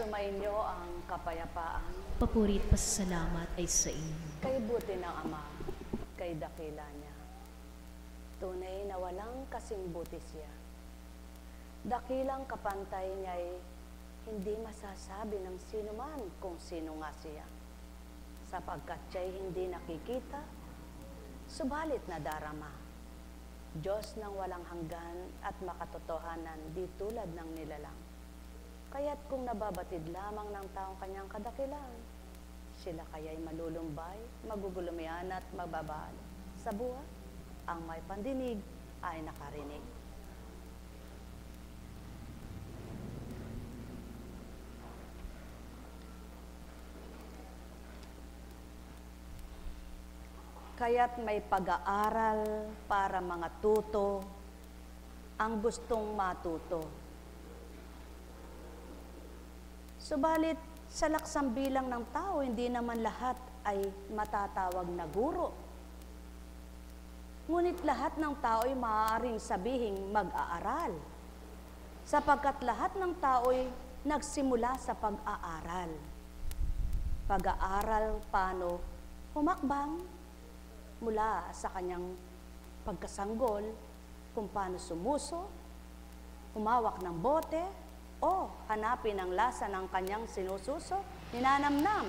Sumainyo ang kapayapaan. Papuri at pasasalamat ay sa inyo. Kay buti ng Ama, kay dakila niya. Tunay na walang kasing buti siya. Dakilang kapantay niya'y hindi masasabi ng sino man kung sino nga siya. Sapagkat siya'y hindi nakikita, subalit nadarama. Diyos ng walang hanggan at makatotohanan di tulad ng nilalang. Kaya't kung nababatid lamang ng taong kanyang kadakilan, sila kaya'y malulumbay, magugulumian at magbabal. Sa buhay, ang may pandinig ay nakarinig. Kaya't may pag-aaral para mga tuto ang gustong matuto. Subalit, sa laksang bilang ng tao, hindi naman lahat ay matatawag na guro. Ngunit lahat ng tao ay maaaring sabihing mag-aaral, sapagkat lahat ng tao ay nagsimula sa pag-aaral. Pag-aaral paano humakbang mula sa kanyang pagkasanggol, kung paano sumuso, humawak ng bote, o hanapin ang lasa ng kanyang sinususo, ninanamnam.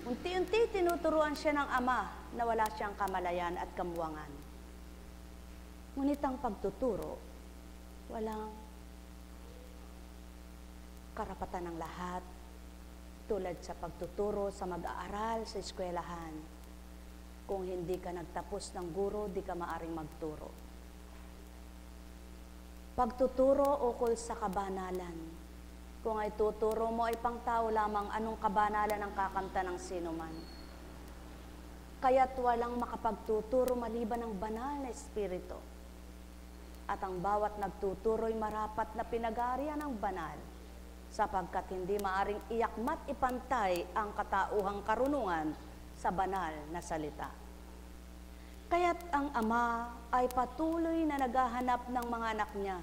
Unti-unti tinuturuan siya ng Ama na wala siyang kamalayan at kamuwangan. Ngunit ang pagtuturo, walang karapatan ng lahat, tulad sa pagtuturo sa mag-aaral sa eskwelahan. Kung hindi ka nagtapos ng guro, di ka maaring magturo. Pagtuturo ukol sa kabanalan. Kung ay tuturo mo ay pangtao lamang, anong kabanalan ang kakamta ng sino man. Kaya't walang makapagtuturo maliban ng banal na espiritu. At ang bawat nagtuturo ay marapat na pinag-aarian ng banal, sapagkat hindi maaring iyakmat ipantay ang katauhang karunungan sa banal na salita. Kaya't ang Ama ay patuloy na naghahanap ng mga anak niya.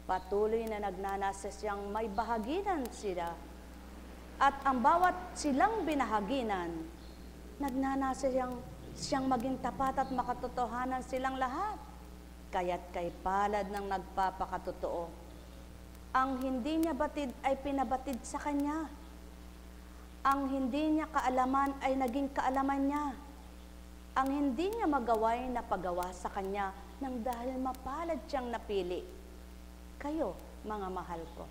Patuloy na nagnanasa siyang may bahaginan sila. At ang bawat silang binahaginan, nagnanasa siyang maging tapat at makatotohanan silang lahat. Kaya't kay palad ng nagpapakatotoo. Ang hindi niya batid ay pinabatid sa kanya. Ang hindi niya kaalaman ay naging kaalaman niya. Ang hindi niya magaway na pagawa sa kanya nang dahil mapalad siyang napili. Kayo, mga mahal ko,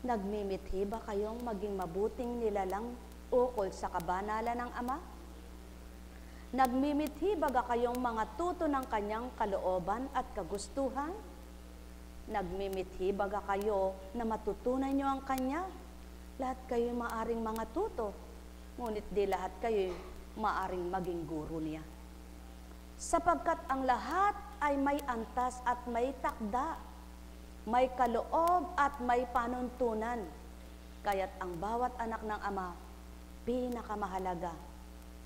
nagmimithi ba kayong maging mabuting nilalang ukol sa kabanalan ng Ama? Nagmimithi ba kayong mga tuto ng kanyang kalooban at kagustuhan? Nagmimithi ba kayo na matutunan niyo ang kanya? Lahat kayo maaring mga tuto, ngunit di lahat kayo maaring maging guro niya. Sapagkat ang lahat ay may antas at may takda, may kaloob at may panuntunan. Kaya't ang bawat anak ng Ama, pinakamahalaga.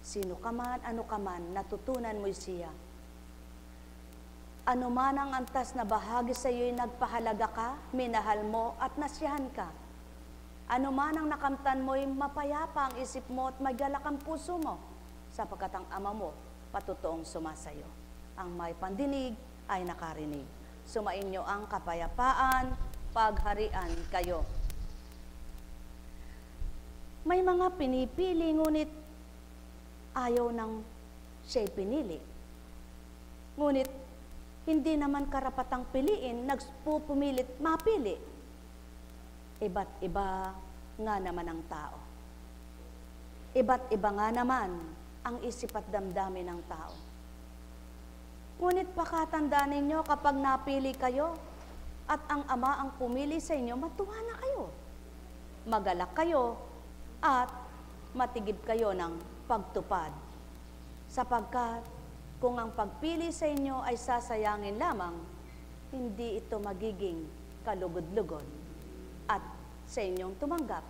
Sino ka man, ano ka man, natutunan mo siya. Ano man ang antas na bahagi sa iyo'y nagpahalaga ka, minahal mo at nasiyahan ka. Ano man ang nakamtan mo'y mapayapa ang isip mo at magalak ang puso mo, sapagkat ang Ama mo patutoong sumasayo. Ang may pandinig ay nakarinig. Sumainyo ang kapayapaan, pagharian kayo. May mga pinipili, ngunit ayaw nang siya'y pinili. Ngunit hindi naman karapatang piliin, nagpupumilit mapili. Iba't iba nga naman ang tao. Iba't iba nga naman ang isip at damdamin ng tao. Ngunit pakatandaan ninyo, kapag napili kayo, at ang Ama ang pumili sa inyo, matuwa na kayo. Magalak kayo at matigib kayo ng pagtupad. Sapagkat kung ang pagpili sa inyo ay sasayangin lamang, hindi ito magiging kalugod-lugod. At sa inyong tumanggap,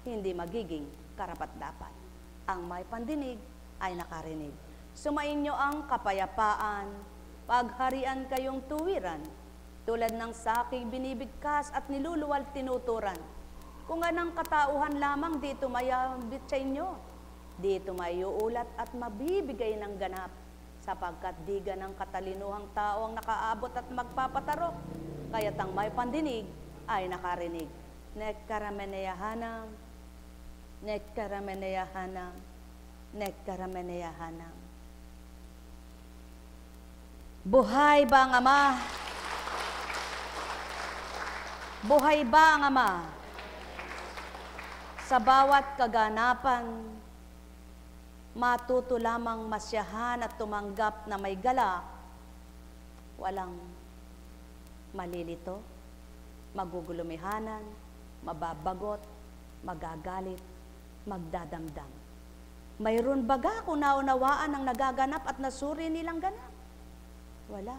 hindi magiging karapat-dapat. Ang may pandinig ay nakarinig. Sumainyo ang kapayapaan, pagharian kayong tuwiran, tulad ng saking binibigkas at niluluwal tinuturan. Kung anang katauhan lamang dito mayambit sa inyo, dito mayuulat at mabibigay ng ganap, sapagkat di ganang katalinuhang tao ang nakaabot at magpapatarok, kaya't ang may pandinig ay nakarinig. Nekkarameneyahanam, nekkarameneyahanam, nekkarameneyahanam. Buhay ba ang Ama? Buhay ba ang Ama? Sa bawat kaganapan, matuto lamang masyahan at tumanggap na may galak, walang malilito, magugulumihanan, mababagot, magagalit, magdadamdam. Mayroon baga kung naunawaan ang nagaganap at nasuri nilang ganap? Wala.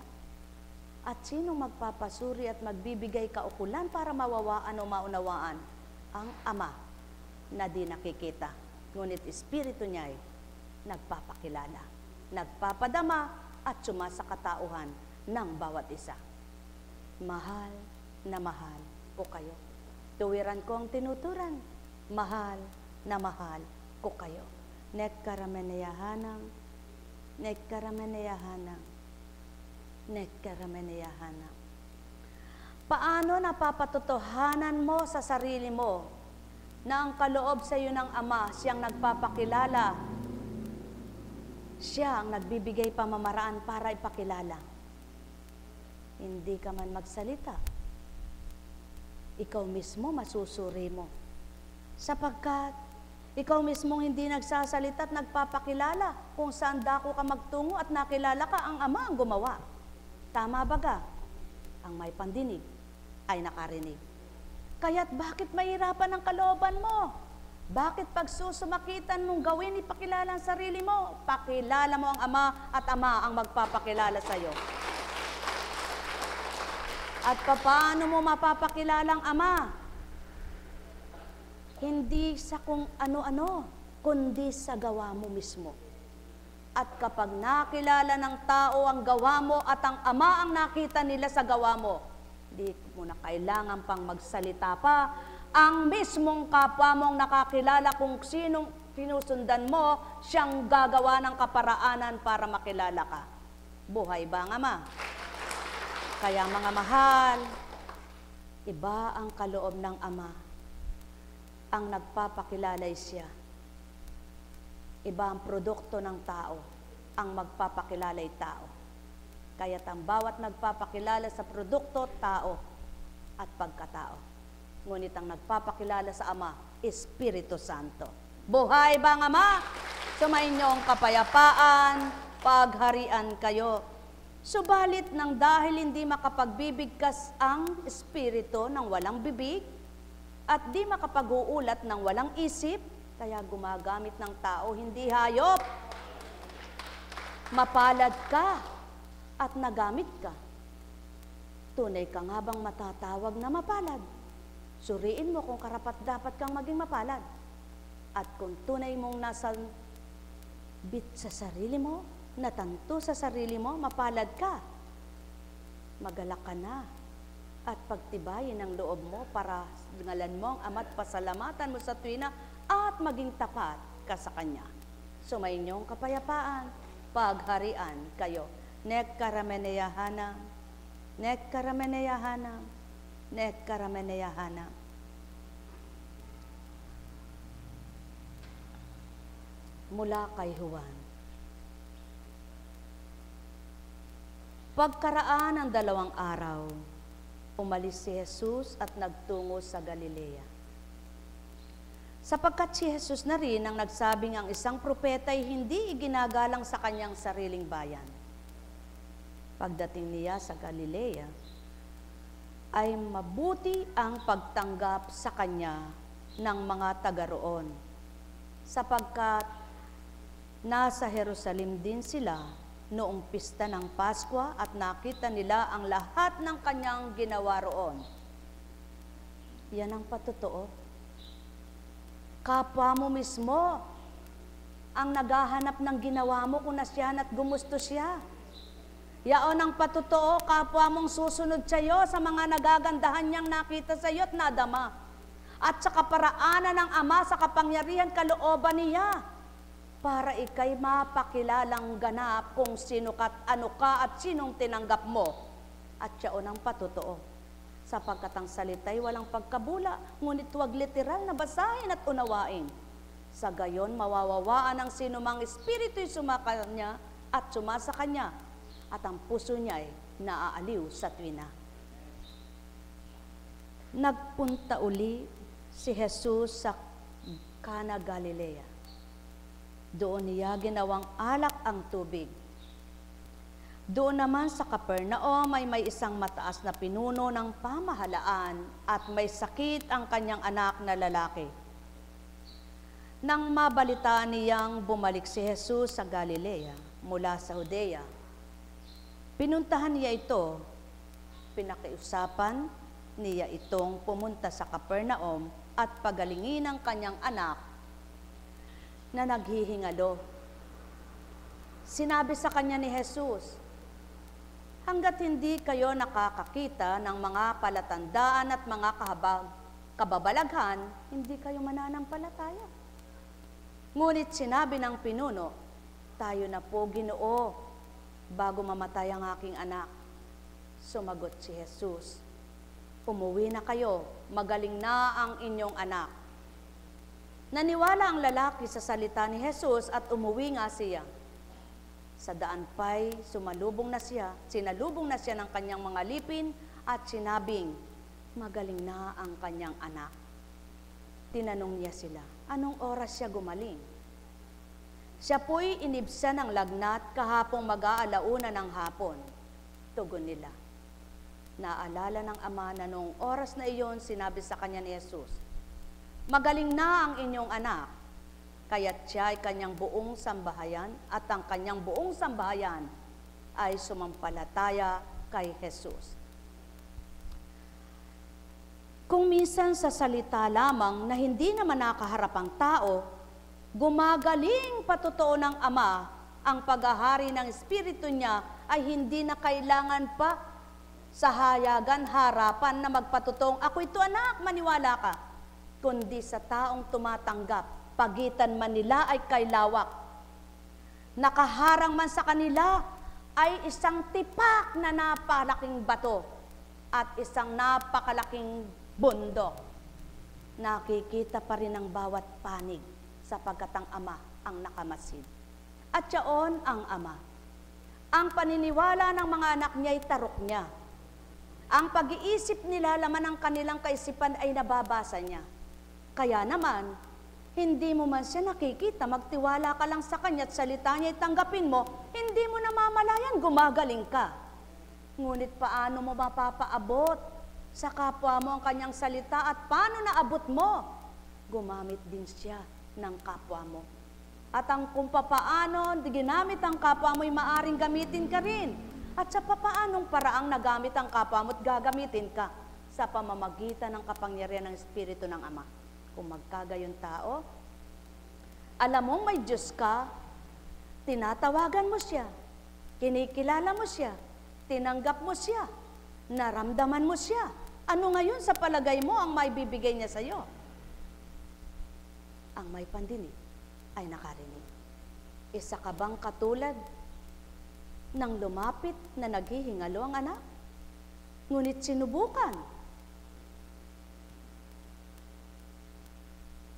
At sinong magpapasuri at magbibigay kaukulan para mawawaan o maunawaan? Ang Ama na di nakikita, ngunit Espiritu niya ay nagpapakilala, nagpapadama at sumasa katauhan ng bawat isa. Mahal na mahal ko kayo. Tuwiran ko ang tinuturan, mahal na mahal ko kayo. Nekkarameneyahanam, nekkarameneyahanam, nekkarameneyahanam. Paano napapatotohanan mo sa sarili mo na ang kaloob sa iyo ng Ama, siyang nagpapakilala, siya ang nagbibigay pamamaraan para ipakilala? Hindi ka man magsalita, ikaw mismo masusuri mo. Sapagkat ikaw mismo hindi nagsasalita at nagpapakilala kung saan dako ka magtungo at nakilala ka, ang Ama ang gumawa. Tama baga? Ang may pandinig ay nakarinig. Kaya't bakit mahirapan ang kalooban mo? Bakit pagsusumakitan mong gawin, ipakilala ang sarili mo? Pakilala mo ang Ama at Ama ang magpapakilala sa iyo. At paano mo mapapakilala ang Ama? Hindi sa kung ano-ano, kundi sa gawa mo mismo. At kapag nakilala ng tao ang gawa mo at ang Ama ang nakita nila sa gawa mo, di mo na kailangan pang magsalita pa. Ang mismong kapwa mong nakakilala kung sinong sinusundan mo, siyang gagawa ng kaparaanan para makilala ka. Buhay ba ang Ama? Kaya mga mahal, iba ang kaloob ng Ama. Ang nagpapakilala siya. Iba ang produkto ng tao. Ang magpapakilala ay tao. Kaya't ang bawat nagpapakilala sa produkto, tao at pagkatao. Ngunit ang nagpapakilala sa Ama, Espiritu Santo. Buhay ba ang Ama? Sumainyo ang kapayapaan, pagharian kayo. Subalit nang dahil hindi makapagbibigkas ang Espiritu ng walang bibig at di makapag-uulat ng walang isip, kaya gumagamit ng tao, hindi hayop. Mapalad ka at nagamit ka. Tunay ka nga bang matatawag na mapalad? Suriin mo kung karapat-dapat kang maging mapalad. At kung tunay mong nasa bit sa sarili mo, natanto sa sarili mo, mapalad ka. Magalak ka na at pagtibayin ang loob mo para ngalan mo ang Ama at pasalamatan mo sa tuwina at maging tapat ka sa Kanya. Sumainyo ang kapayapaan, pagharian kayo. Nekkarameneyahanam, nekkarameneyahanam, nekkarameneyahanam. Mula kay Juan. Pagkaraan ng 2 araw, umalis si Jesus at nagtungo sa Galilea. Sapagkat si Jesus na rin ang nagsabing ang isang propeta ay hindi iginagalang sa kanyang sariling bayan. Pagdating niya sa Galilea, ay mabuti ang pagtanggap sa kanya ng mga taga roon, sapagkat nasa Jerusalem din sila noong pista ng Pasko at nakita nila ang lahat ng kanyang ginawa roon. Yan ang patotoo. Kapwa mo mismo ang naghahanap ng ginawa mo kung nasyahan at gumusto siya. Yaon ang patotoo, kapwa mong susunod sa iyo sa mga nagagandahan niyang nakita sa iyo at nadama. At sa kaparaanan ng Ama sa kapangyarihan kalooban niya, para ikay mapakilalang ganap kung sino ka at ano ka at sinong tinanggap mo. At yaon ang patotoo, sapagkat ang salita'y walang pagkabula, ngunit huwag literal na basahin at unawain. Sa gayon, mawawawaan ang sinumang espiritu'y sumakanya at sumasa kanya, at ang puso niya ay naaaliw sa tuwina. Nagpunta uli si Jesus sa Cana, Galilea. Doon niya ginawang alak ang tubig. Doon naman sa Capernaum ay may isang mataas na pinuno ng pamahalaan at may sakit ang kanyang anak na lalaki. Nang mabalitaan niyang bumalik si Jesus sa Galilea mula sa Judea, pinuntahan niya ito, pinakiusapan niya itong pumunta sa Capernaum at pagalingin ang kanyang anak na naghihingalo. Sinabi sa kanya ni Jesus, hanggat hindi kayo nakakakita ng mga palatandaan at mga kababalaghan, hindi kayo mananampalataya. Ngunit sinabi ng pinuno, tayo na po, Ginoo, bago mamatay ang aking anak. Sumagot si Jesus, umuwi na kayo, magaling na ang inyong anak. Naniwala ang lalaki sa salita ni Jesus at umuwi nga siya. Sa daan pa'y sinalubong na siya ng kanyang mga lipin at sinabing, magaling na ang kanyang anak. Tinanong niya sila, anong oras siya gumaling? Siya po'y inibsa ng lagnat kahapong mag-aalauna ng hapon. Tugon nila. Naalala ng ama na noong oras na iyon sinabi sa kanya ni Jesus, magaling na ang inyong anak, kaya't siya ay kanyang buong sambahayan at ang kanyang buong sambahayan ay sumampalataya kay Jesus. Kung minsan sa salita lamang na hindi naman nakaharap ang tao, gumagaling patotoo ng Ama, ang paghahari ng Espiritu niya ay hindi na kailangan pa sa hayagan, harapan na magpatutong, ako ito anak, maniwala ka. Kundi sa taong tumatanggap, pagitan man nila ay kailawak. Nakaharang man sa kanila ay isang tipak na napakalaking bato at isang napakalaking bundok. Nakikita pa rin ang bawat panig, sapagkat ang Ama ang nakamasid. At yaon ang Ama. Ang paniniwala ng mga anak niya ay tarok niya. Ang pag-iisip nila, laman ng kanilang kaisipan ay nababasa niya. Kaya naman, hindi mo man siya nakikita, magtiwala ka lang sa kanya at salita niya, tanggapin mo, hindi mo namamalayan, gumagaling ka. Ngunit paano mo mapapaabot sa kapwa mo ang kanyang salita at paano naabot mo? Gumamit din siya ng kapwa mo. At ang kung papaano ginamit ang kapwa mo ay maaring gamitin ka rin. At sa papaanong paraang nagamit ang kapwa mo at gagamitin ka sa pamamagitan ng kapangyarihan ng Espiritu ng Ama. Kung magkagayon tao, alam mong may Diyos ka, tinatawagan mo siya, kinikilala mo siya, tinanggap mo siya, naramdaman mo siya. Ano ngayon sa palagay mo ang may bibigay niya sa iyo? Ang may pandinig ay nakarinig. Isa ka bang katulad ng lumapit na naghihingalo ang anak? Ngunit sinubukan.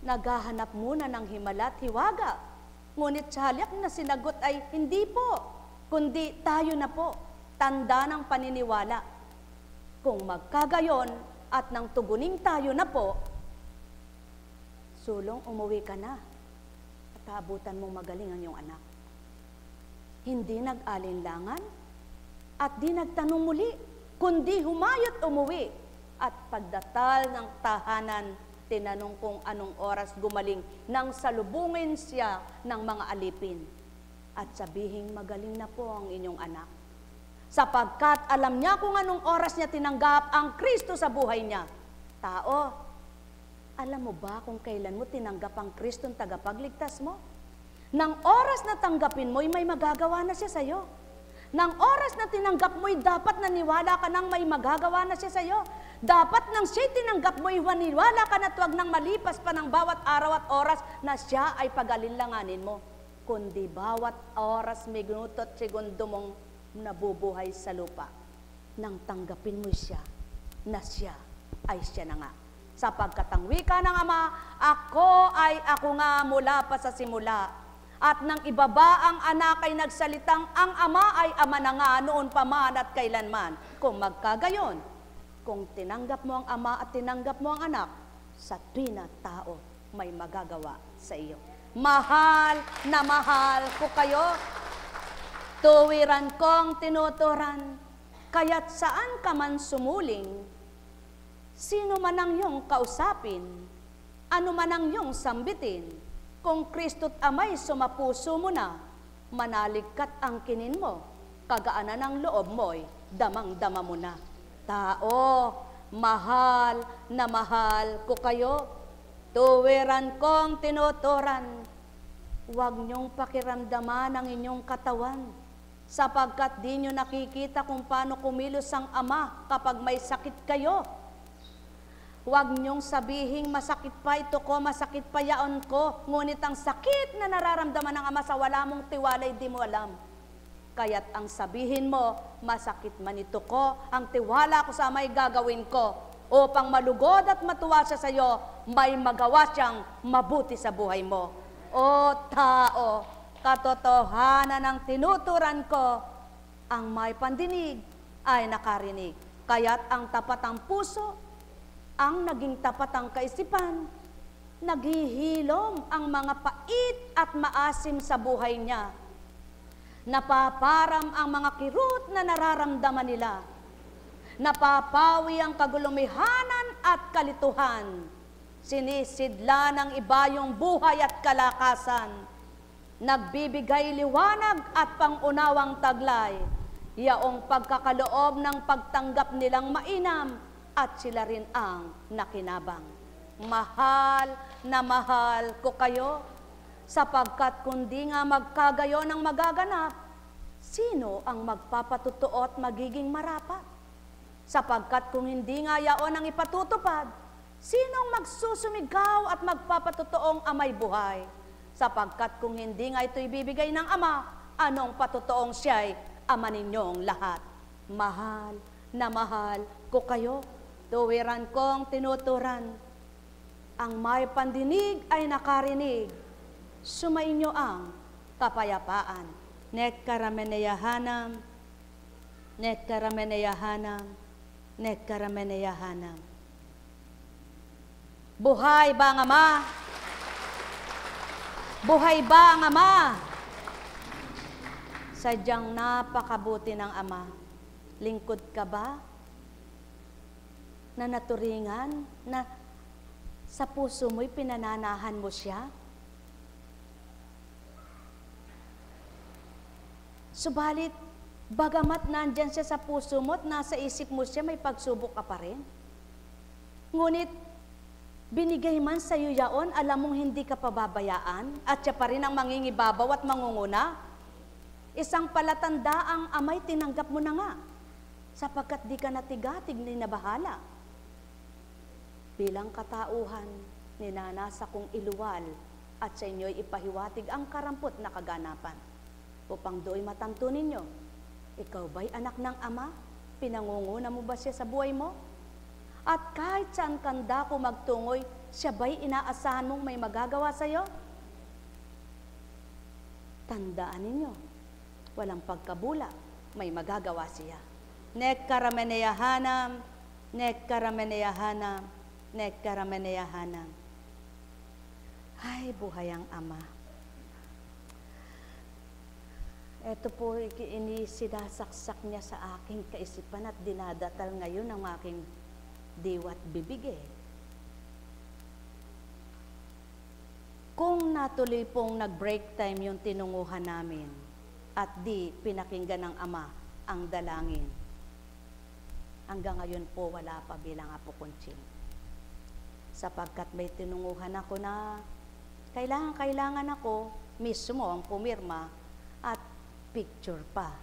Naghahanap muna ng himala at hiwaga. Ngunit sa halip na sinagot ay hindi po, kundi tayo na po. Tanda ng paniniwala. Kung magkagayon at nang tuguning tayo na po, sulong umuwi ka na at abutan mong magaling ang iyong anak. Hindi nag-alinlangan at di nagtanong muli, kundi humayot umuwi At pagdatal ng tahanan, tinanong kung anong oras gumaling nang salubungin siya ng mga alipin. At sabihing magaling na po ang inyong anak. Sapagkat alam niya kung anong oras niya tinanggap ang Kristo sa buhay niya. Tao, alam mo ba kung kailan mo tinanggap ang Kristong tagapagligtas mo? Nang oras na tanggapin mo'y may magagawa na siya sa'yo. Nang oras na tinanggap mo'y dapat naniwala ka nang may magagawa na siya sa'yo. Dapat nang siya'y tinanggap mo'y maniwala ka na tuwag nang malipas pa ng bawat araw at oras na siya ay pag-alinlanganin mo. Kundi bawat oras, minuto at segundo mong nabubuhay sa lupa. Nang tanggapin mo siya, na siya ay siya na nga. Sapagkat ang wika ng Ama, ako ay ako nga mula pa sa simula. At nang ibaba ang anak ay nagsalitang, ang Ama ay Ama na nga noon pa man at kailanman. Kung magkagayon, kung tinanggap mo ang Ama at tinanggap mo ang anak, sa tuwi na tao may magagawa sa iyo. Mahal na mahal ko kayo, tuwiran kong tinuturan, kaya't saan ka man sumuling, sino man ang iyong kausapin, ano man ang iyong sambitin, kung Kristo't Ama'y sumapuso mo na, manaligkat ang kinin mo, kagaanan ang loob mo'y damang-dama mo na. Tao, mahal na mahal ko kayo, tuwiran kong tinuturan, huwag niyong pakiramdaman ang inyong katawan, sapagkat di nyo nakikita kung paano kumilos ang Ama kapag may sakit kayo. Huwag niyong sabihing masakit pa ito ko, masakit pa yaon ko, ngunit ang sakit na nararamdaman ng Ama sa wala mong tiwalay di mo alam. Kaya't ang sabihin mo, masakit man ito ko, ang tiwala ko sa Ama'y gagawin ko, upang malugod at matuwa siya sa iyo, may magawa siyang mabuti sa buhay mo. O tao, katotohanan ng tinuturan ko, ang may pandinig ay nakarinig. Kaya't ang tapat ang puso, ang naging tapat ang kaisipan, naghihilom ang mga pait at maasim sa buhay niya. Napaparam ang mga kirot na nararamdaman nila. Napapawi ang kagulumihanan at kalituhan. Sinisidla ng iba yung buhay at kalakasan. Nagbibigay liwanag at pangunawang taglay. Yaong pagkakaloob ng pagtanggap nilang mainam at sila rin ang nakinabang. Mahal na mahal ko kayo, sapagkat kundi nga magkagayon ang magaganap, sino ang magpapatutuo at magiging marapat? Sapagkat kung hindi nga yaon ang ipatutupad, sinong magsusumigaw at magpapatutuong Ama'y buhay? Sapagkat kung hindi nga ito ibibigay ng Ama, anong patutuong siya'y Ama ninyong lahat? Mahal na mahal ko kayo, tuwiran kong tinuturan, ang may pandinig ay nakarinig, sumainyo ang kapayapaan. Net karameneyahanam, net karameneyahanam, net karameneyahanam. Buhay ba ang Ama? Buhay ba ang Ama? Sadyang napakabuti ng Ama. Lingkod ka ba? Na naturingan, na sa puso mo'y pinananahan mo siya? Subalit, bagamat nandyan siya sa puso mo at nasa isip mo siya, may pagsubok ka pa rin. Ngunit, binigay man sa iyo yaon, alam mong hindi ka pababayaan, at siya pa rin ang mangingibabaw at mangunguna. Isang palatandaang Ama'y tinanggap mo na nga, sapagkat di ka natigatig ni nabahala. Bilang katauhan, ninanasa kong iluwal, at sa inyo'y ipahiwatig ang karampot na kaganapan. Upang do'y matanto ninyo, ikaw ba'y anak ng Ama? Pinangunguna mo ba siya sa buhay mo? At kahit saan kanda ko magtungoy, siya ba'y inaasahan mong may magagawa sa iyo? Tandaan ninyo, walang pagkabula, may magagawa siya. Nek karameneyahanam, nek karameneyahanam, nek karameneyahanam. Ay, buhay ang Ama. Ito po, inisidasaksak niya sa aking kaisipan at dinadatal ngayon ng aking diwa't bibig eh. Kung natuloy pong nag-break time yung tinunguhan namin at di pinakinggan ng Ama ang dalangin, hanggang ngayon po wala pa bilang Apo Kunching. Sapagkat may tinunguhan ako na kailangan ako mismo ang pumirma at picture pa.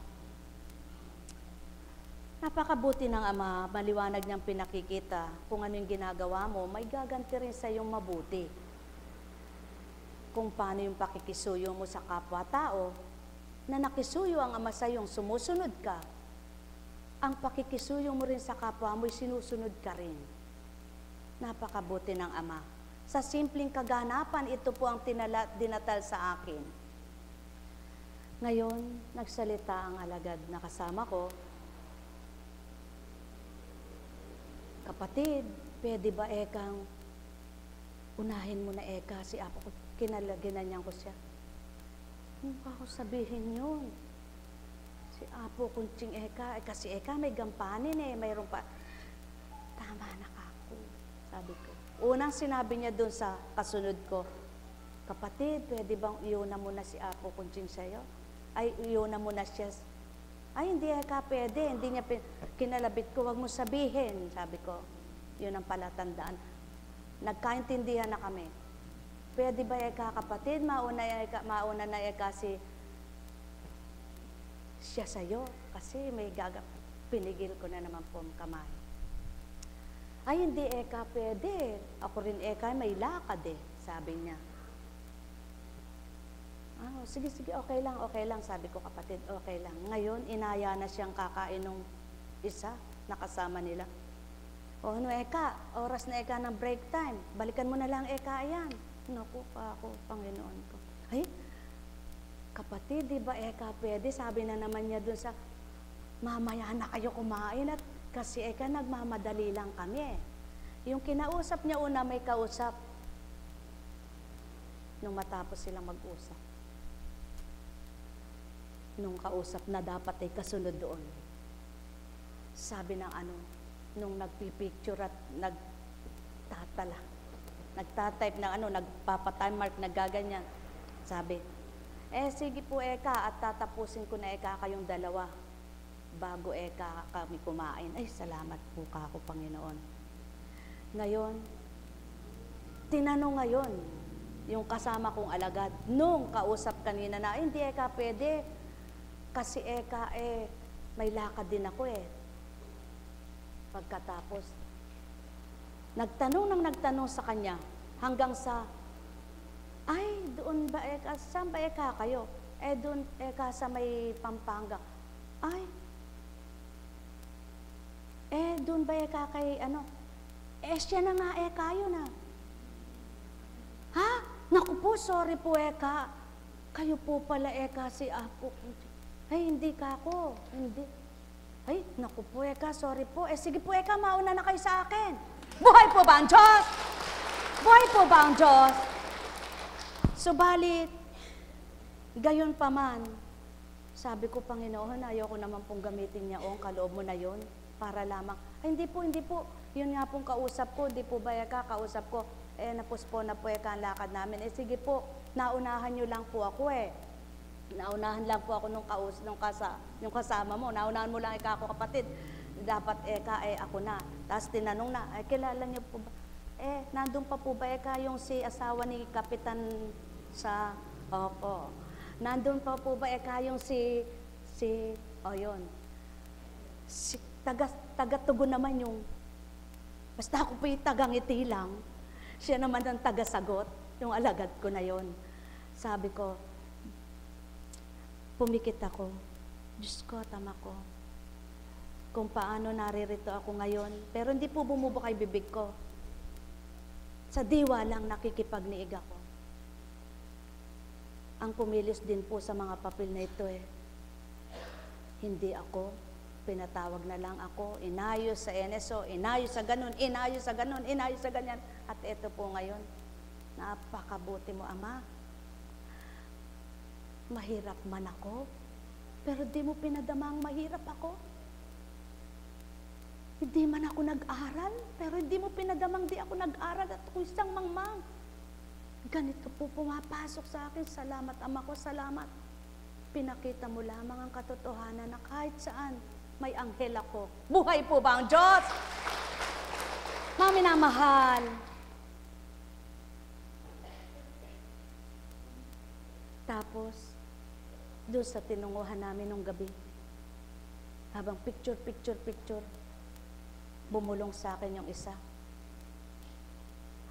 Napakabuti ng Ama, maliwanag niyang pinakikita kung ano yung ginagawa mo, may gaganti rin sa iyong mabuti. Kung paano yung pakikisuyo mo sa kapwa-tao, na nakisuyo ang Ama sa iyong sumusunod ka, ang pakikisuyo mo rin sa kapwa mo'y sinusunod ka rin. Napakabuti ng Ama. Sa simpleng kaganapan, ito po ang dinatal sa akin. Ngayon, nagsalita ang alagad na kasama ko, kapatid, pwede ba ekang unahin mo na eka si Apo ko? Ginanyan ko siya. Hindi pa ako sabihin yun. Si Apo Kunching eka, kasi eka may gampanin eh, mayroon pa. Tama na kako, sabi ko. Unang sinabi niya doon sa kasunod ko, kapatid, pwede bang iuna mo na si Apo Kunching sa'yo? Ay, iuna mo na siya. Ay, hindi eka pwede, hindi niya kinalabit ko, wag mo sabihin, sabi ko. Yun ang palatandaan. Nagkaintindihan na kami. Pwede ba eka kapatid, mauna na eka si siya sa'yo, kasi may pinigil ko na naman po ang kamay. Ay, hindi eka pwede. Ako rin eka, may lakad eh, sabi niya. Oh, sige, okay lang, sabi ko kapatid, okay lang. Ngayon, inaya na siyang kakain ng isa, nakasama nila. O ano eka, oras na eka ng break time, balikan mo na lang eka yan. Naku pa ako, Panginoon ko. Ay, kapatid, di ba eka pwede? Sabi na naman niya dun sa, mamaya na kayo kumain at kasi eka nagmamadali lang kami eh. Yung kinausap niya una, may kausap. Nung matapos silang mag-usap. Nung kausap na dapat ay kasunod doon. Sabi ng nung nagpipicture at nagtatype ng nagpapa-time mark, nagaganyan. Sabi, sige po eka, at tatapusin ko na eka kayong dalawa bago eka kami kumain. Ay, salamat po kako, Panginoon. Ngayon, tinanong ngayon, yung kasama kong alagad, nung kausap kanina na, hindi eka pwede, kasi eka may lakad din ako eh. Pagkatapos, nagtanong sa kanya, hanggang sa, ay, doon ba eka, saan ba eka kayo? Doon eka sa may Pampanga. Ay, doon ba eka kay siya na nga eka yun ah. Ha? Naku po, sorry po eka. Kayo po pala eka si Apo. Ay, hindi ka ako. Hindi. Ay, naku po eka, sorry po. Sige po eka, mauna na kayo sa akin. Buhay po ba ang Diyos? Buhay po ba ang Diyos? Subalit, gayon pa man, sabi ko, Panginoon, ayoko naman pong gamitin niya ang kaloob mo na yon para lamang. Ay, hindi po. Yun nga pong kausap ko, di po ba eka, kausap ko, napuspo na po eka ang lakad namin. Sige po, naunahan niyo lang po ako eh. Naunahan lang po ako nung kasama mo. Naunahan mo lang eka ako kapatid. Dapat eka ako na. Tapos tinanong na, kilala niyo po ba? Nandun pa po ba eka yung si asawa ni Kapitan sa, opo. Nandun pa po ba eka yung yun. Si, taga-tugon naman yung, basta ako po yung taga-ngiti lang. Siya naman ang taga-sagot, yung alagad ko na yon. Sabi ko, pumikit ako, Diyos ko, tama ko. Kung paano naririto ako ngayon, pero hindi po bumubuka yung bibig ko. Sa diwa lang nakikipagniig ako. Ang kumilos din po sa mga papel na ito eh. Hindi ako, pinatawag na lang ako, inayos sa NSO, inayos sa ganun, inayos sa ganun, inayos sa ganyan. At ito po ngayon, napakabuti mo, Ama. Mahirap man ako, pero di mo pinadamang mahirap ako. Hindi man ako nag-aral, pero hindi mo pinadamang di ako nag-aral at ako isang mangmang. Ganito po pumapasok sa akin. Salamat, Ama ko, salamat. Pinakita mo lamang ang katotohanan na kahit saan may anghel ako. Buhay po ba ang Diyos? Mga minamahal, tapos, doon sa tinunguhan namin nung gabi, habang picture, bumulong sa akin yung isa.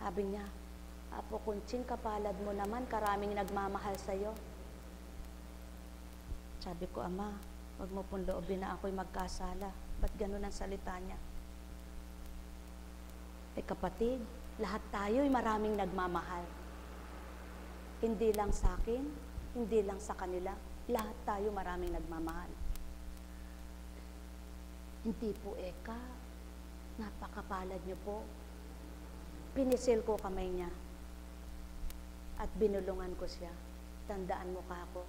Sabi niya, Apo Kunching, kapalad mo naman, karaming nagmamahal sa'yo. Sabi ko, Ama, wag mo pong loobin na ako'y magkasala. Ba't ganun ang salita niya? Kapatid, lahat tayo'y maraming nagmamahal. Hindi lang sa akin, hindi lang sa kanila, lahat tayo maraming nagmamahal. Hindi po eka, napakapalad niyo po. Pinisil ko kamay niya at binulungan ko siya. Tandaan mo ka ako,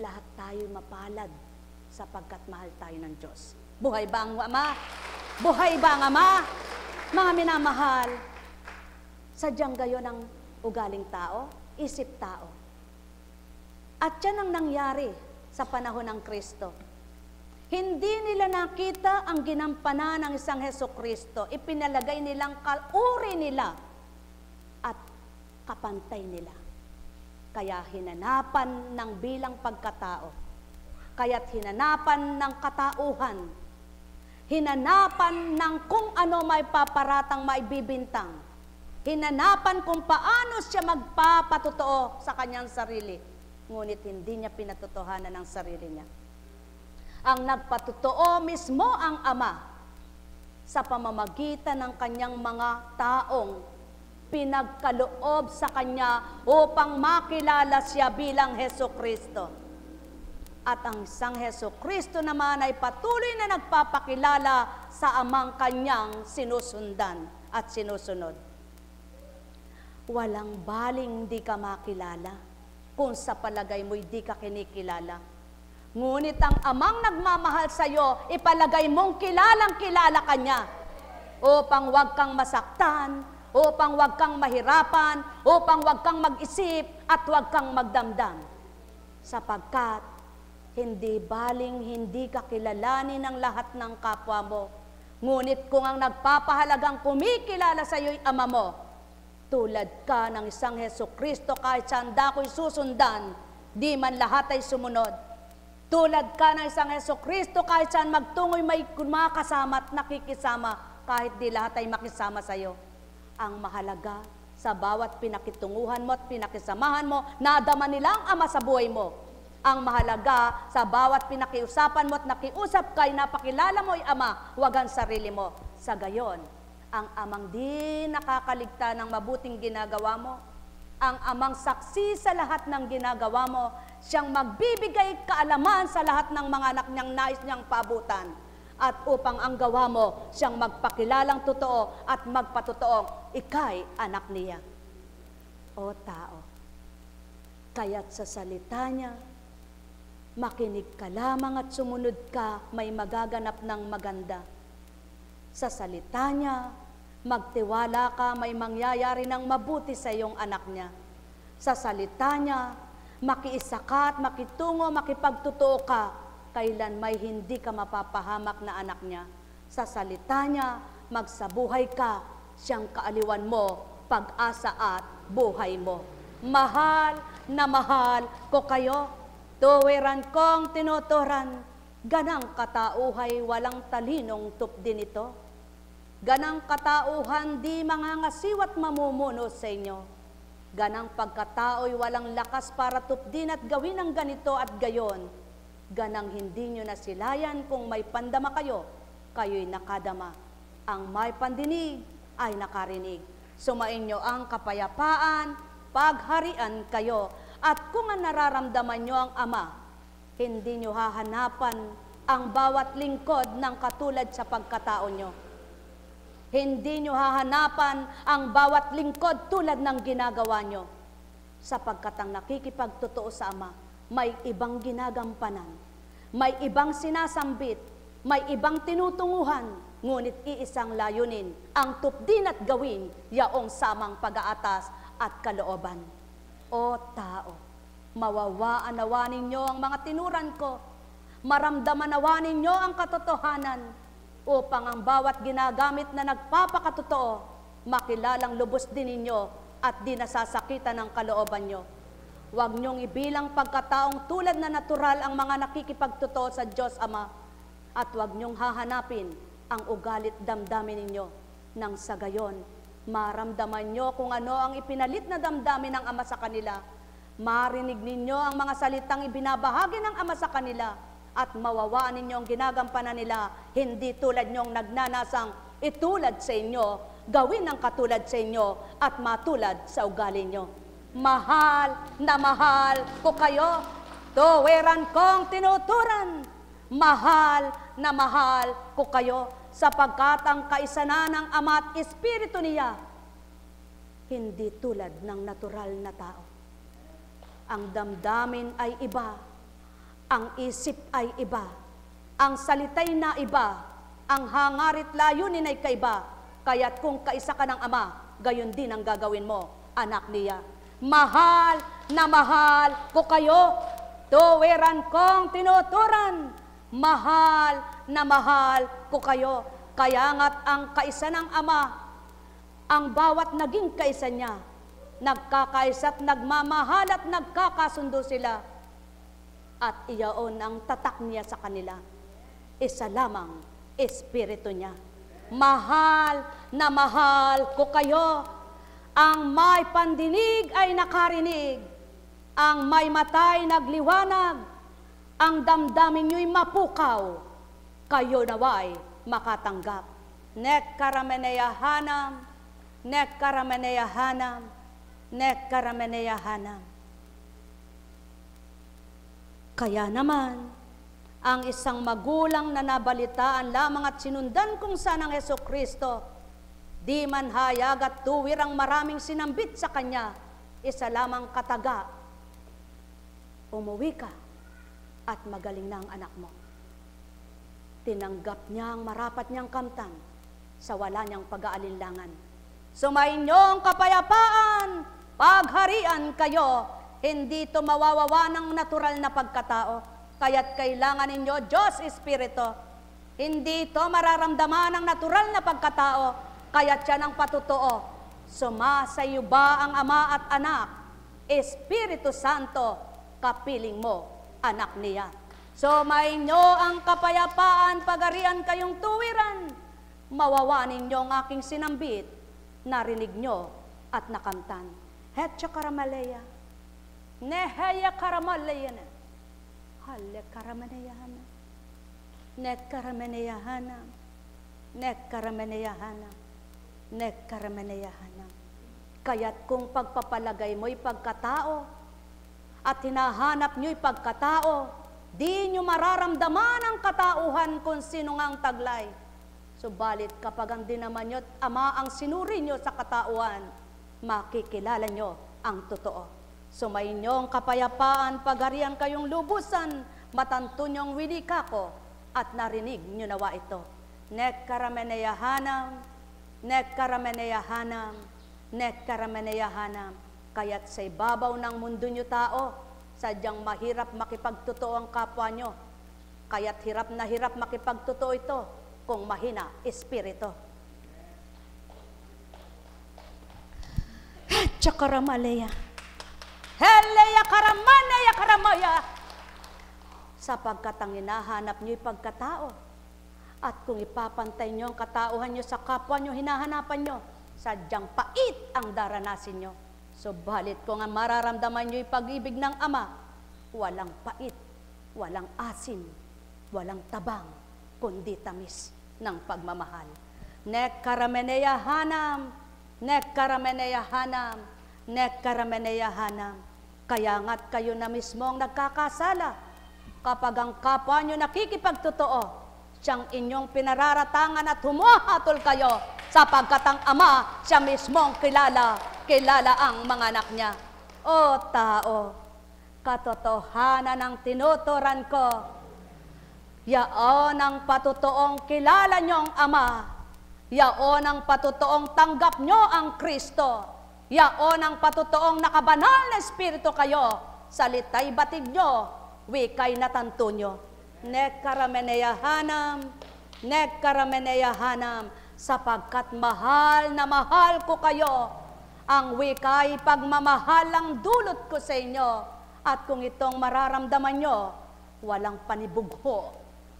lahat tayo'y mapalad sapagkat mahal tayo ng Diyos. Buhay ba ang Ama? Buhay ba ang Ama? Mga minamahal, sadyang gayon ang ugaling tao, isip tao. At yan ang nangyari sa panahon ng Kristo. Hindi nila nakita ang ginampanan ng isang Hesukristo. Ipinalagay nilang kaluri nila at kapantay nila. Kaya hinanapan ng bilang pagkatao. Kaya't hinanapan ng katauhan. Hinanapan ng kung ano may paparatang maibibintang. Hinanapan kung paano siya magpapatotoo sa kanyang sarili. Ngunit hindi niya pinatotohanan ang sarili niya. Ang nagpatotoo mismo ang Ama sa pamamagitan ng kanyang mga taong pinagkaloob sa kanya upang makilala siya bilang Hesukristo. At ang isang Hesukristo naman ay patuloy na nagpapakilala sa Amang kanyang sinusundan at sinusunod. Walang baling di ka makilala kung sa palagay mo'y di ka kinikilala. Ngunit ang Amang nagmamahal sa iyo, ipalagay mong kilalang-kilala ka niya upang wag kang masaktan, upang wag kang mahirapan, upang wag kang mag-isip at wag kang magdamdam. Sapagkat hindi baling hindi ka kilalanin ng lahat ng kapwa mo. Ngunit kung ang nagpapahalagang kumikilala sa iyo'y Ama mo, tulad ka ng isang Hesukristo, kahit saan ako'y susundan, di man lahat ay sumunod. Tulad ka ng isang Hesukristo, kahit saan magtungo'y may kumakasama at nakikisama, kahit di lahat ay makisama sa iyo. Ang mahalaga, sa bawat pinakitunguhan mo at pinakisamahan mo, nadama nila ang Ama sa buhay mo. Ang mahalaga, sa bawat pinakiusapan mo at nakiusap kay napakilala mo ay Ama, wag ang sarili mo. Sa gayon, ang Amang di nakakaligta ng mabuting ginagawa mo, ang Amang saksi sa lahat ng ginagawa mo, siyang magbibigay kaalaman sa lahat ng mga anak niyang nais niyang paabutan. At upang ang gawa mo, siyang magpakilalang totoo at magpatotoong ika'y anak niya. O tao, kaya't sa salita niya, makinig ka lamang at sumunod ka, may magaganap ng maganda. Sa salita niya, magtiwala ka, may mangyayari ng mabuti sa iyong anak niya. Sa salita niya, makiisa ka at makitungo, makipagtotoo ka, kailan may hindi ka mapapahamak na anak niya. Sa salita niya, magsabuhay ka, siyang kaaliwan mo, pag-asa at buhay mo. Mahal na mahal ko kayo, tuwiran kong tinuturan, ganang katauhay walang talinong tupdin ito. Ganang katauhan di mangangasiwat mamumuno sa inyo. Ganang pagkatao'y walang lakas para tupdin at gawin ang ganito at gayon. Ganang hindi nyo nasilayan kung may pandama kayo, kayo'y nakadama. Ang may pandinig ay nakarinig. Sumainyo ang kapayapaan, pagharian kayo. At kung ang nararamdaman nyo ang Ama, hindi nyo hahanapan ang bawat lingkod ng katulad sa pagkatao nyo. Hindi nyo hahanapan ang bawat lingkod tulad ng ginagawa nyo. Sapagkat ang nakikipagtotoo sa Ama, may ibang ginagampanan, may ibang sinasambit, may ibang tinutunguhan, ngunit iisang layunin, ang tupdin at gawin, yaong samang pag-aatas at kalooban. O tao, mawawaan nawa ninyo ang mga tinuran ko, maramdaman nawa ninyo ang katotohanan, upang ang bawat ginagamit na nagpapakatotoo, makilalang lubos din ninyo at di nasasakitan ng kalooban nyo. Huwag niyong ibilang pagkataong tulad na natural ang mga nakikipagtotoo sa Diyos Ama, at huwag niyong hahanapin ang ugalit damdamin ninyo, nang sa gayon, maramdaman nyo kung ano ang ipinalit na damdamin ng Ama sa kanila. Marinig ninyo ang mga salitang ibinabahagi ng Ama sa kanila, at mawawaan ninyo ang ginagampanan nila, hindi tulad nyong nagnanasang itulad sa inyo, gawin ang katulad sa inyo, at matulad sa ugali nyo. Mahal na mahal ko kayo, tuwiran kong tinuturan. Mahal na mahal ko kayo, sapagkat ang kaisanan ng Ama at Espiritu niya, hindi tulad ng natural na tao. Ang damdamin ay iba, ang isip ay iba, ang salita'y na iba, ang hangarit layunin ay kaiba, kaya't kung kaisa ka ng Ama, gayon din ang gagawin mo, anak niya. Mahal na mahal ko kayo, tuwiran kong tinuturan. Mahal na mahal ko kayo, kaya nga't ang kaisa ng Ama, ang bawat naging kaisa niya, nagkakaisa at nagmamahal at nagkakasundo sila, at iyaon ang tatak niya sa kanila, isa lamang Espiritu niya. Mahal na mahal ko kayo, ang may pandinig ay nakarinig, ang may matay nagliwanag, ang damdamin nyo'y mapukaw, kayo naway makatanggap. Nek karameneyahanam, nek karameneyahanam, nek karameneyahanam. Kaya naman, ang isang magulang na nabalitaan lamang at sinundan kung saan ang Hesukristo, di man hayag at tuwir ang maraming sinambit sa kanya, isa lamang kataga, umuwi ka at magaling na ang anak mo. Tinanggap niya ang marapat niyang kamtan sa wala niyang pag-aalinlangan. Sumainyo ang kapayapaan, pagharian kayo, hindi ito mawawawa ng natural na pagkatao, kaya't kailangan ninyo, Diyos Espiritu, hindi ito mararamdaman ng natural na pagkatao, kaya't yan ang patotoo. Sumasayo ba ang Ama at Anak? Espiritu Santo, kapiling mo, anak niya. Sumainyo ang kapayapaan, pagharian kayong tuwiran, mawawa ninyo ang aking sinambit, narinig nyo at nakamtan. Hetya karamaleya, neheya karamaleya na, halle karamaneyahana, nek karamaneyahana, nek karamaneyahana, nek karamaneyahana. Kaya't kung pagpapalagay mo'y pagkatao at hinahanap nyo'y pagkatao, di nyo mararamdaman ang katauhan kung sino ngang taglay. Subalit kapag ang dinaman nyo't Ama ang sinuri nyo sa katauhan, makikilala nyo ang totoo. Sumainyo ang kapayapaan, pagharian kayong lubusan, matanto nyong winika ko, at narinig nyo nawa ito. Nek karameneyahanam, nek karameneyahanam, nek karameneyahanam. Kaya't sa ibabaw ng mundo nyo tao, sadyang mahirap makipagtotoo ang kapwa nyo. Kaya't hirap na hirap makipagtotoo ito kung mahina espiritu. Chakaramaleya, heleya karamanaya karamaya, sapagkat ang hinahanap nyo'y pagkatao. At kung ipapantay nyo ang katauhan nyo sa kapwa nyo, hinahanapan nyo, sadyang pait ang daranasin nyo. Subalit kung ang mararamdaman nyo'y pag-ibig ng Ama, walang pait, walang asim, walang tabang, kundi tamis ng pagmamahal. Nek karameneyahanam, nek karameneyahanam, nek karameneyahanam. Kaya nga't kayo na mismo ang nagkakasala kapag ang kapwa nyo nakikipagtotoo, siyang inyong pinararatangan at humuhatol kayo, sapagkat ang Ama, siya mismong kilala ang mga anak niya. O tao, katotohanan ang tinuturan ko, Yaon ang patutoong kilala niyong Ama. Yaon ang patutoong tanggap niyo ang Kristo. Yaon ang patutoong nakabanal na Espiritu kayo. Salita'y batig niyo, wikay natanto niyo. Nekkarameneyahanam, nekkarameneyahanam, sapagkat mahal na mahal ko kayo. Ang wikay pagmamahal ang dulot ko sa inyo. At kung itong mararamdaman nyo, walang panibugho,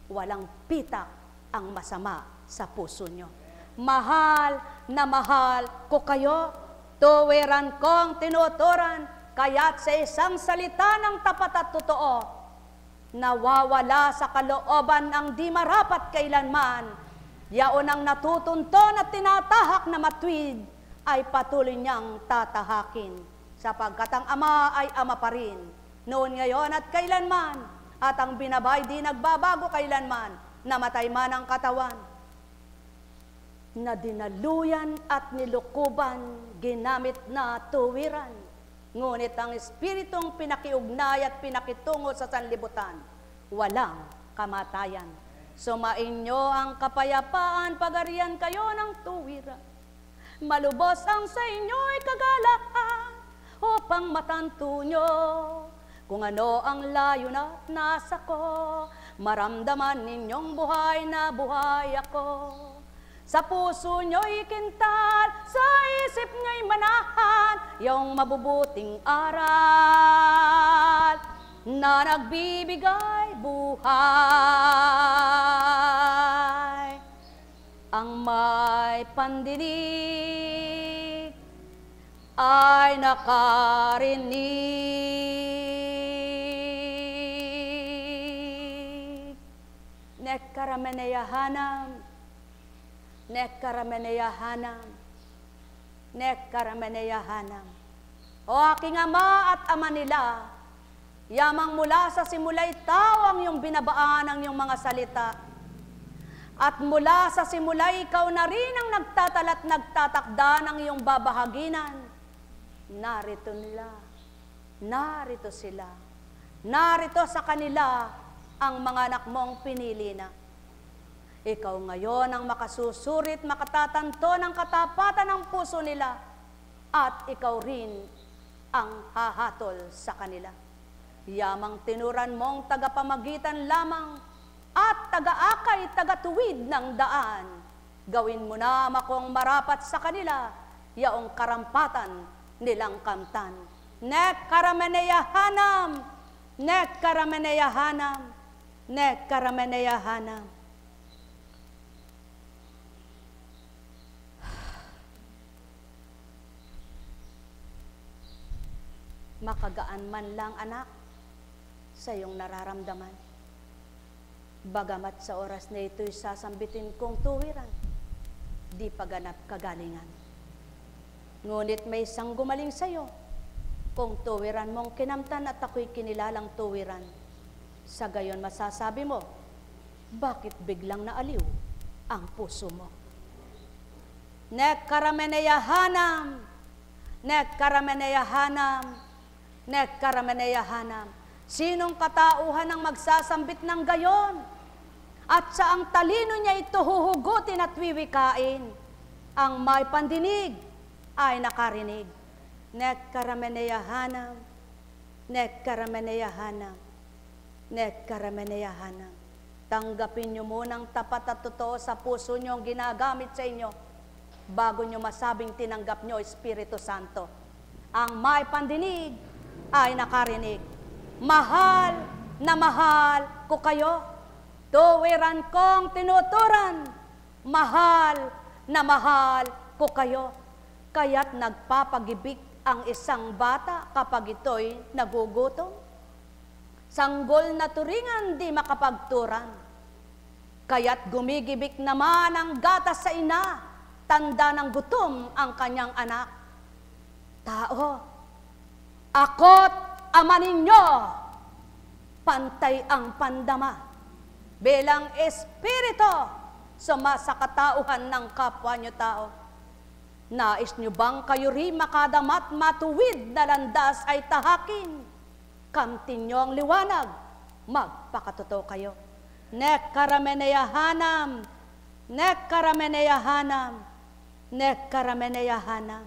walang pitak ang masama sa puso nyo. Mahal na mahal ko kayo, tuwiran kong tinuturan, kaya't sa isang salita ng tapat at totoo, nawawala sa kalooban ang di marapat kailanman, yaon ang natutunton at tinatahak na matwid, ay patuloy niyang tatahakin, sapagkat ang Ama ay Ama pa rin, noon, ngayon at kailanman, at ang binabay di nagbabago kailanman, namatay man ang katawan, na dinaluyan at nilukuban, ginamit na tuwiran. Ngunit ang Espiritong pinakiugnay at pinakitungo sa sanlibutan, walang kamatayan. Sumain nyo ang kapayapaan, pagarian kayo ng tuwiran. Malubos ang sa inyo'y kagalakan, upang matanto nyo kung ano ang layo na nasa ko, maramdaman ninyong buhay na buhay ako. Sa puso nyo'y kintal, sa isip nyo'y manahan, yung mabubuting aral na nagbibigay buhay. Ang may pandinig ay nakarinig. Nekkarameneyahanam, nekkarameneyahanam, nekkarameneyahanam. O aking Ama at Ama nila, yamang mula sa simula'y tao ang iyong binabaan ang iyong mga salita. At mula sa simula'y ikaw na rin ang nagtatala't nagtatakda ng iyong babahaginan. Narito nila, narito sila, narito sa kanila ang mga anak mong pinili na. Ikaw ngayon ang makasusurit, makatatanto ng katapatan ng puso nila, at ikaw rin ang hahatol sa kanila. Yamang tinuran mong tagapamagitan lamang at taga-akay, taga-tuwid ng daan. Gawin mo na makong marapat sa kanila, yaong karampatan nilang kamtan. Nekkarameneyahanam, nekkarameneyahanam, nekkarameneyahanam. Makagaan man lang, anak, sa iyong nararamdaman. Bagamat sa oras na ito'y sasambitin kong tuwiran, di paganap kagalingan. Ngunit may isang gumaling sa iyo, kung tuwiran mong kinamtan at ako'y kinilalang tuwiran. Sa gayon masasabi mo, bakit biglang naaliw ang puso mo? Nekkarameneyahanam, nekkarameneyahanam, nekkarameneyahanam. Sinong katauhan ang magsasambit ng gayon? At sa ang talino niya ito huhugutin at wiwikain. Ang may pandinig ay nakarinig. Nekkarameneyahanam, nekkarameneyahanam, nekkarameneyahanam. Tanggapin niyo munang tapat at totoo sa puso niyo ang ginagamit sa inyo bago niyo masabing tinanggap niyo Espiritu Santo. Ang may pandinig ay nakarinig. Mahal na mahal ko kayo, tuwiran kong tinuturan. Mahal na mahal ko kayo, kaya't nagpapagibik ang isang bata kapag ito'y nagugutom. Sanggol na turingan di makapagturan, kaya't gumigibik naman ang gatas sa ina, tanda ng gutom ang kanyang anak. Tao, ako't Ama ninyo, pantay ang pandama, bilang Espiritu sumasakatauhan ng kapwa nyo tao. Nais nyo bang kayo rin makadamat matuwid na landas ay tahakin? Kamtin nyo ang liwanag, magpakatotoo kayo. nek karameneyahanam, nek karameneyahanam, nek karameneyahanam.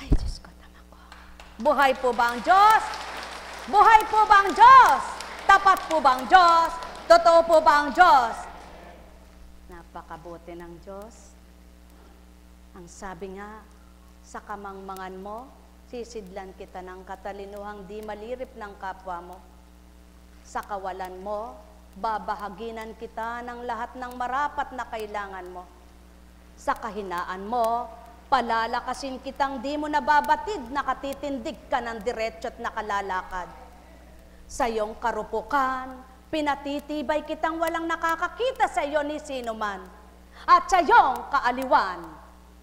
Ay, Diyos ko, tama ko. Buhay po ba ang Diyos? Buhay po ba ang Diyos? Tapat po ba ang Diyos? Totoo po ba ang Diyos? Napakabuti ng Diyos. Ang sabi nga, sa kamangmangan mo, sisidlan kita ng katalinuhang di malirip ng kapwa mo. Sa kawalan mo, babahaginan kita ng lahat ng marapat na kailangan mo. Sa kahinaan mo, palalakasin kitang di mo nababatid, nakatitindig ka ng diretso't nakalalakad. Sa iyong karupukan, pinatitibay kitang walang nakakakita sa iyo ni sino man. At sa iyong kaaliwan,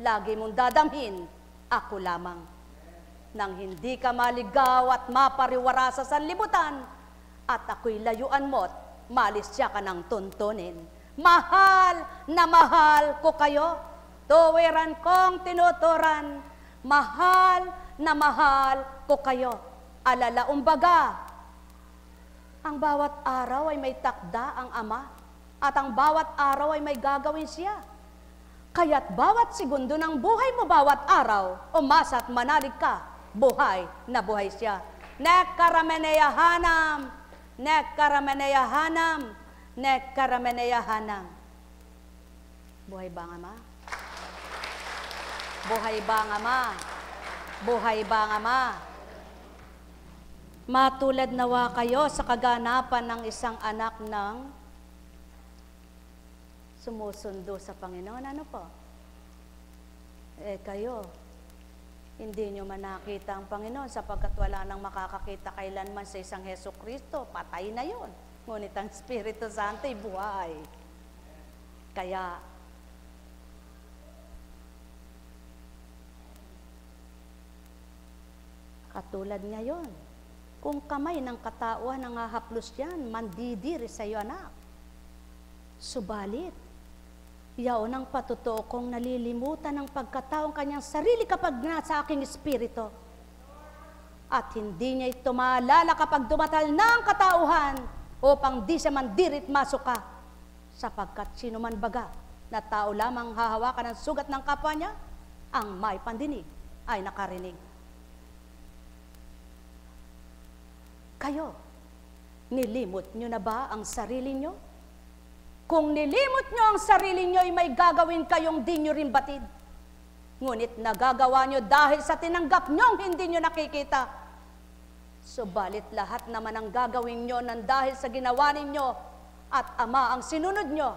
lagi mong dadamhin, ako lamang. Nang hindi ka maligaw at mapariwara sa sanlibutan, at ako'y layuan mo't malisya ka ng tuntunin. Mahal na mahal ko kayo, tuwiran kong tinuturan. Mahal na mahal ko kayo, alalaumbaga. Ang bawat araw ay may takda ang Ama, at ang bawat araw ay may gagawin siya. Kaya't bawat segundo ng buhay mo bawat araw, umasa't manalig ka, buhay na buhay siya. Nek karameneyahanam, nek karameneyahanam, nek karameneyahanam. Buhay ba ang Ama? Buhay ba ang Ama? Buhay ba ang Ama? Matulad nawa kayo sa kaganapan ng isang anak ng sumusundo sa Panginoon. Ano po? Kayo, hindi nyo man nakita ang Panginoon sapagkat wala nang makakakita kailanman sa isang Heso Kristo. Patay na yon. Ngunit ang Espiritu Santo'y buhay. Kaya, katulad ngayon, kung kamay ng katauhan ang hahaplos yan, mandidiri sa iyo, anak. Subalit, yaon ang patotoo kong nalilimutan ng pagkataong kanyang sarili kapag nasa aking espiritu. At hindi niya ito maalala kapag dumatal ng katauhan upang di siya mandirit masuka. Sapagkat sino man baga na tao lamang hahawakan ng sugat ng kapwa niya, ang may pandinig ay nakarinig. Kayo, nilimot nyo na ba ang sarili nyo? Kung nilimot nyo ang sarili nyo, ay may gagawin kayong di nyo rin batid. Ngunit nagagawa nyo dahil sa tinanggap nyo hindi nyo nakikita. Subalit lahat naman ang gagawin nyo nang dahil sa ginawa ninyo at Ama ang sinunod nyo,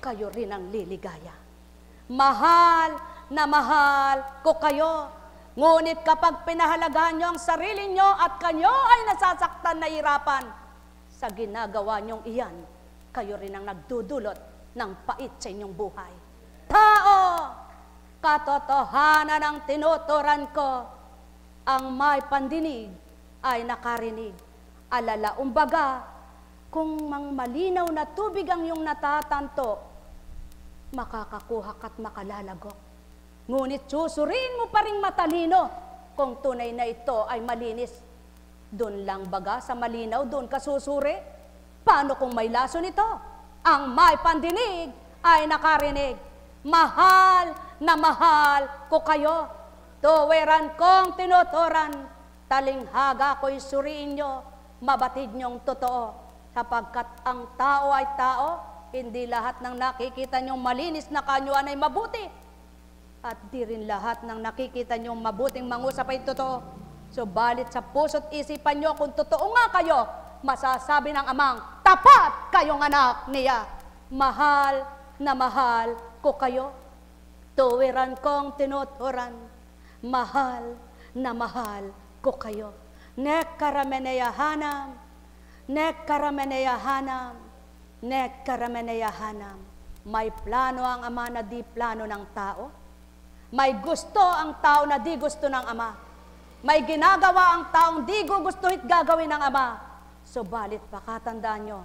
kayo rin ang liligaya. Mahal na mahal ko kayo. Ngunit kapag pinahalagahan nyo ang sarili nyo at kanyo ay nasasaktan na hirapan, sa ginagawa nyong iyan, kayo rin ang nagdudulot ng pait sa inyong buhay. Tao, katotohanan ang tinuturan ko, ang may pandinig ay nakarinig. Alalaumbaga, kung mang malinaw na tubig ang iyong natatanto, makakakuha ka't makalalagok. Ngunit susurin mo pa ring matalino kung tunay na ito ay malinis. Doon lang baga sa malinaw, doon ka susuri? Paano kung may laso nito? Ang may pandinig ay nakarinig. Mahal na mahal ko kayo. Tuwiran kong tinuturan. Talinghaga ko'y suriin nyo. Mabatid nyong totoo. Sapagkat ang tao ay tao, hindi lahat ng nakikita nyong malinis na kanyuan ay mabuti. At di rin lahat ng nakikita nyong mabuting mangusap ay totoo. Subalit sa puso't isipan nyo kung totoo nga kayo, masasabi ng Amang, tapat kayong anak niya. Mahal na mahal ko kayo. Tuwiran kong tinuturan. Mahal na mahal ko kayo. Nek karameneyahanam, nek karameneyahanam, nek karameneyahanam. May plano ang Ama na di plano ng tao. May gusto ang tao na di gusto ng Ama. May ginagawa ang taong di gugustuhit gagawin ng Ama. Subalit pakatandaan nyo,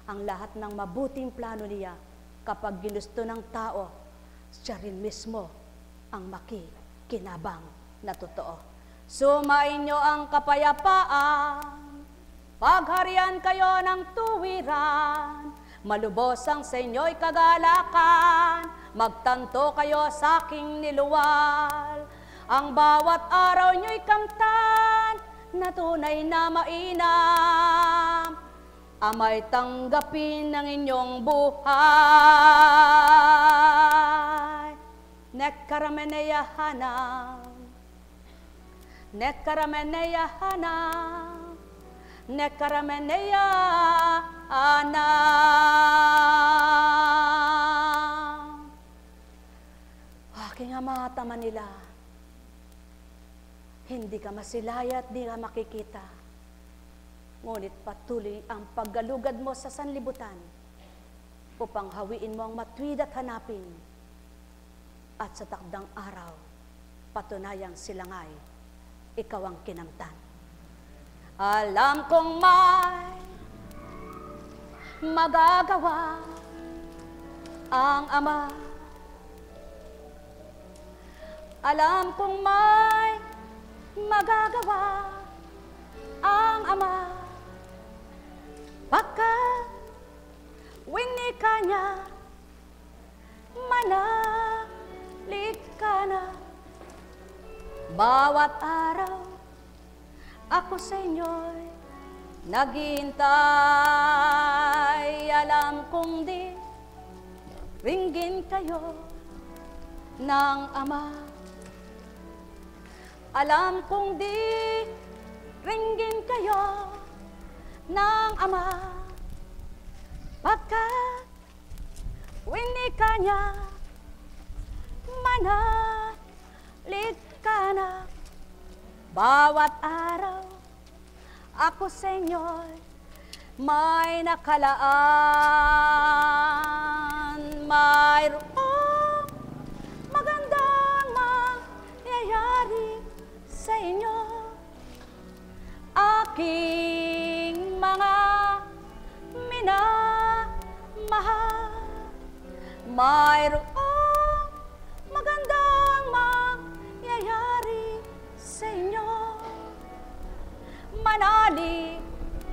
ang lahat ng mabuting plano niya, kapag ginusto ng tao, siya rin mismo ang makikinabang na totoo. Sumainyo ang kapayapaan, pagharian kayo ng tuwiran, malubos ang sa inyo'y kagalakan, magtanto kayo sa aking niluwal. Ang bawat araw nyo'y kamtan, na tunay na mainam, amay tanggapin ng inyong buhay. Nekkarameneya hanam, nekkarameneya hanam, nekkarameneya hanam. Aking Ama at Ama nila, hindi ka masilaya at di ka makikita. Ngunit patuloy ang paggalugad mo sa sanlibutan upang hawiin mo ang matuwid at hanapin. At sa takdang araw, patunayang silangay, ikaw ang kinamtan. Alam kong may magagawa ang Ama. Alam kong may magagawa ang Ama. Pagkat winika niya, manalig ka na. Bawat araw, ako sa inyo'y naghihintay. Alam kong di ringgin kayo ng Ama. Alam kong di ringgin kayo ng Ama. Pagkat winika niya, manalig ka na. Bawat araw, ako sa inyo'y may nakalaan. Mayroong magandang mangyayari sa inyo. Aking mga minamahal, mayroong magandang mangyayari sa inyo. Manalig,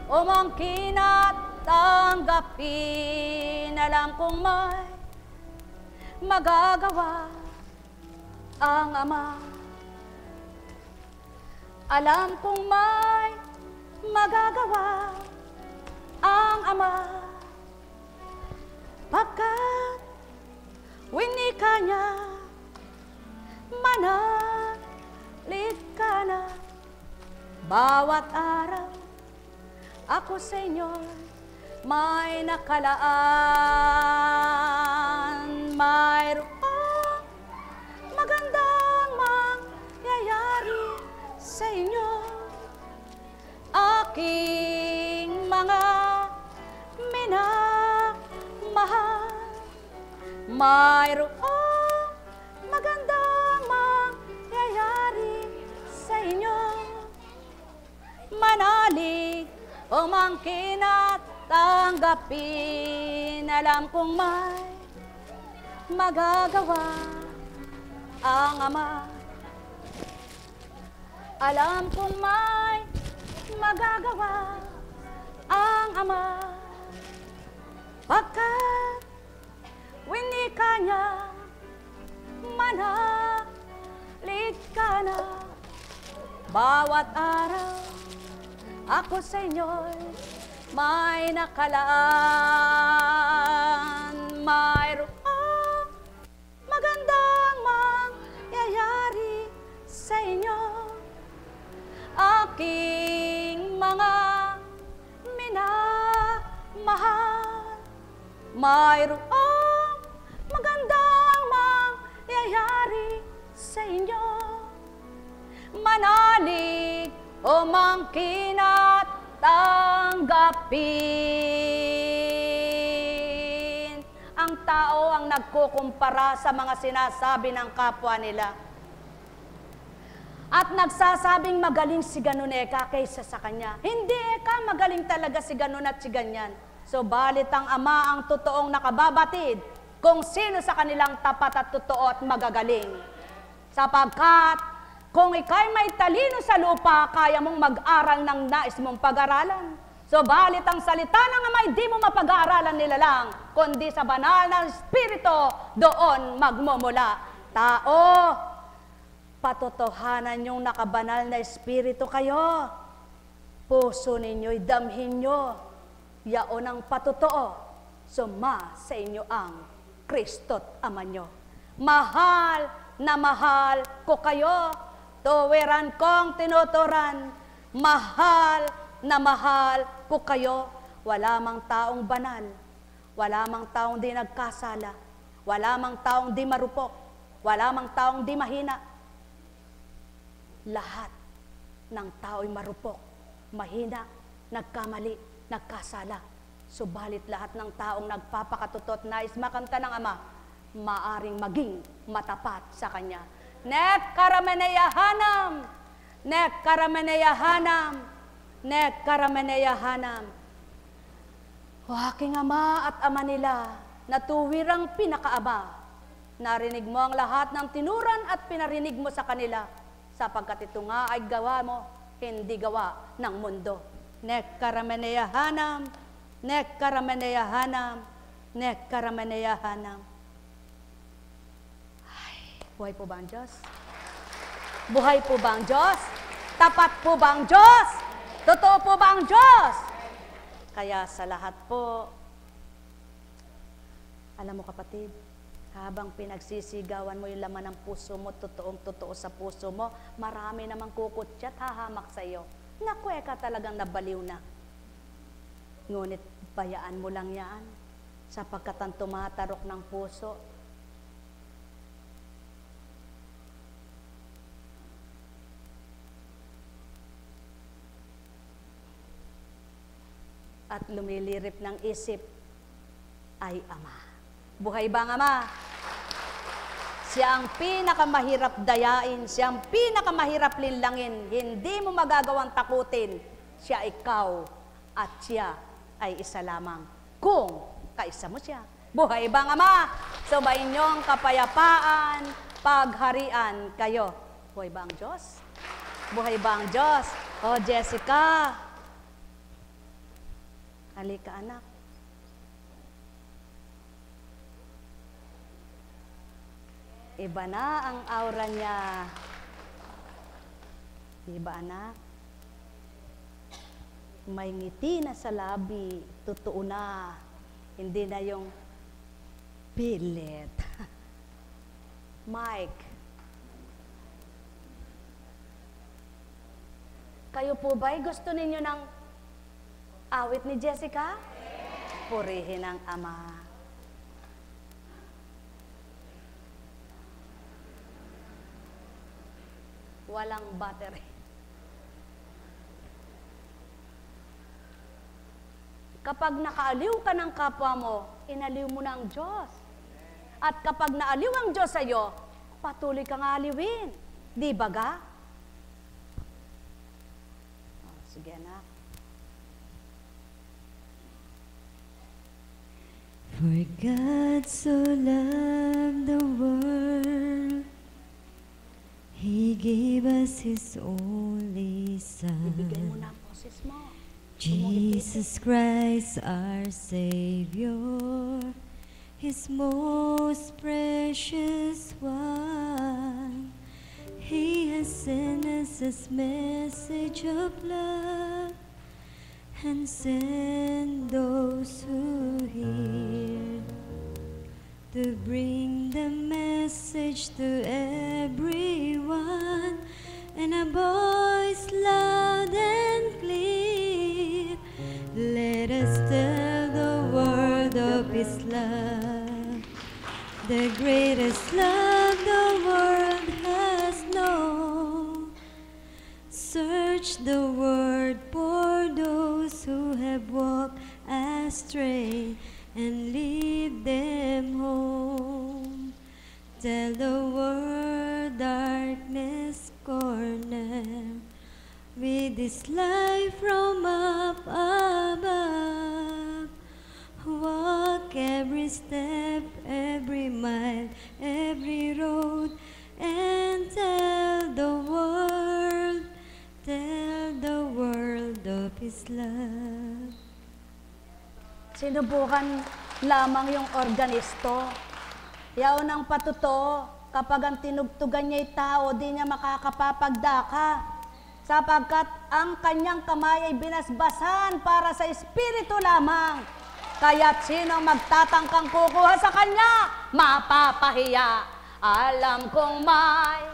umangkin at tanggapin. Alam kong may magagawa ang Ama. Alam kong may magagawa ang Ama. Pagkat winika niya, manalig ka na. Bawat araw, ako sa inyo may nakalaan. Mayroong magandang mangyayari sa inyo. Aking mga minamahal, mayroong magandang mangyayari sa inyo. Manalig, umangkin at tanggapin. Alam kong may magagawa ang Ama. Alam kong may magagawa ang Ama. Pagkat winika niya, manalig ka na. Bawat araw, ako sa inyo'y may nakalaan. Mayroong magandang mangyayari sa inyo. Aking mga minamahal, mayroong magandang mangyayari sa inyo. Manalig, umangkin at tanggapin. Ang tao ang nagkukumpara sa mga sinasabi ng kapwa nila. At nagsasabing magaling si ganun eka kaysa sa kanya. Hindi eka, magaling talaga si ganun at si ganyan. So balit ang Ama ang totoong nakababatid kung sino sa kanilang tapat at totoo at magagaling. Sapagkat Kung ikay may talino sa lupa, kaya mong mag-aral ng nais mong pag-aralan. Subalit ang salita ng Ama, hindi mo mapag-aaralan nila lang, kundi sa banal na Espiritu, doon magmumula. Tao, patotohanan yung nakabanal na Espiritu kayo. Puso ninyo'y damhin nyo. Yaon ang patotoo. Suma sa inyo ang Kristo't Ama nyo. Mahal na mahal ko kayo. Tuwiran kong tinuturan, mahal na mahal ko kayo. Wala mang taong banal, wala mang taong di nagkasala, wala mang taong di marupok, wala mang taong di mahina. Lahat ng tao'y marupok, mahina, nagkamali, nagkasala. Subalit lahat ng taong nagpapakatutot nais makanta ng Ama, maaring maging matapat sa Kanya. Nek karameneyahanam, nek karameneyahanam, nek karameneyahanam. O aking Ama at Ama nila, na tuwirang pinakaaba, narinig mo ang lahat ng tinuran at pinarinig mo sa kanila, sapagkat ito nga ay gawa mo, hindi gawa ng mundo. Nek karameneyahanam, nek karameneyahanam, nek karameneyahanam. Buhay po ba ang Diyos? Buhay po ba ang Diyos? Tapat po ba ang Diyos? Totoo po ba ang Diyos? Kaya sa lahat po, alam mo kapatid, habang pinagsisigawan mo yung laman ng puso mo, totoong-totoo sa puso mo, marami namang kukutya at hahamak sa iyo. Naku, ka talagang nabaliw na. Ngunit bayaan mo lang yan, sapagkat ang tumatarok ng puso, at lumilirip ng isip ay Ama. Buhay ba ang Ama? Siya ang pinakamahirap dayain, siya ang pinakamahirap linlangin, hindi mo magagawang takutin. Siya ikaw at siya ay isa lamang kung kaisa mo siya. Buhay ba ang Ama? Subayin niyo ang kapayapaan, pagharian kayo. Buhay ba ang Diyos? Buhay ba ang Diyos? O Jessica, halika anak. Iba na ang aura niya. Diba anak? May ngiti na sa labi. Totoo na. Hindi na yung pilit. Mike, kayo po ba'y gusto ninyo ng awit ni Jessica? Purihin ang Ama. Walang battery. Kapag nakaaliw ka ng kapwa mo, inaliw mo na ang Diyos. At kapag naaliw ang Diyos sa iyo, patuloy kang aliwin. Di ba ga? Oh, sige anak. For God so loved the world, He gave us His only Ibigay mo Son, na ang boses mo. Jesus Christ our Savior, His most precious one. He has sent us His message of love, and send those who hear to bring the message to everyone, and a voice loud and clear. Let us tell the world of His love, the greatest love the world has known. Search the word for those who have walked astray, and lead them home. Tell the world darkness corner, with this life from up above. Walk every step, every mile, every road, and tell the world His love. Sinubukan lamang yung organisto. Yaw ng patuto, kapag ang tinugtugan niya'y tao, di niya makakapapagdaka. Sapagkat ang kanyang kamay ay binasbasan para sa espiritu lamang. Kaya't sinong magtatangkang kukuha sa kanya, mapapahiya. Alam kong may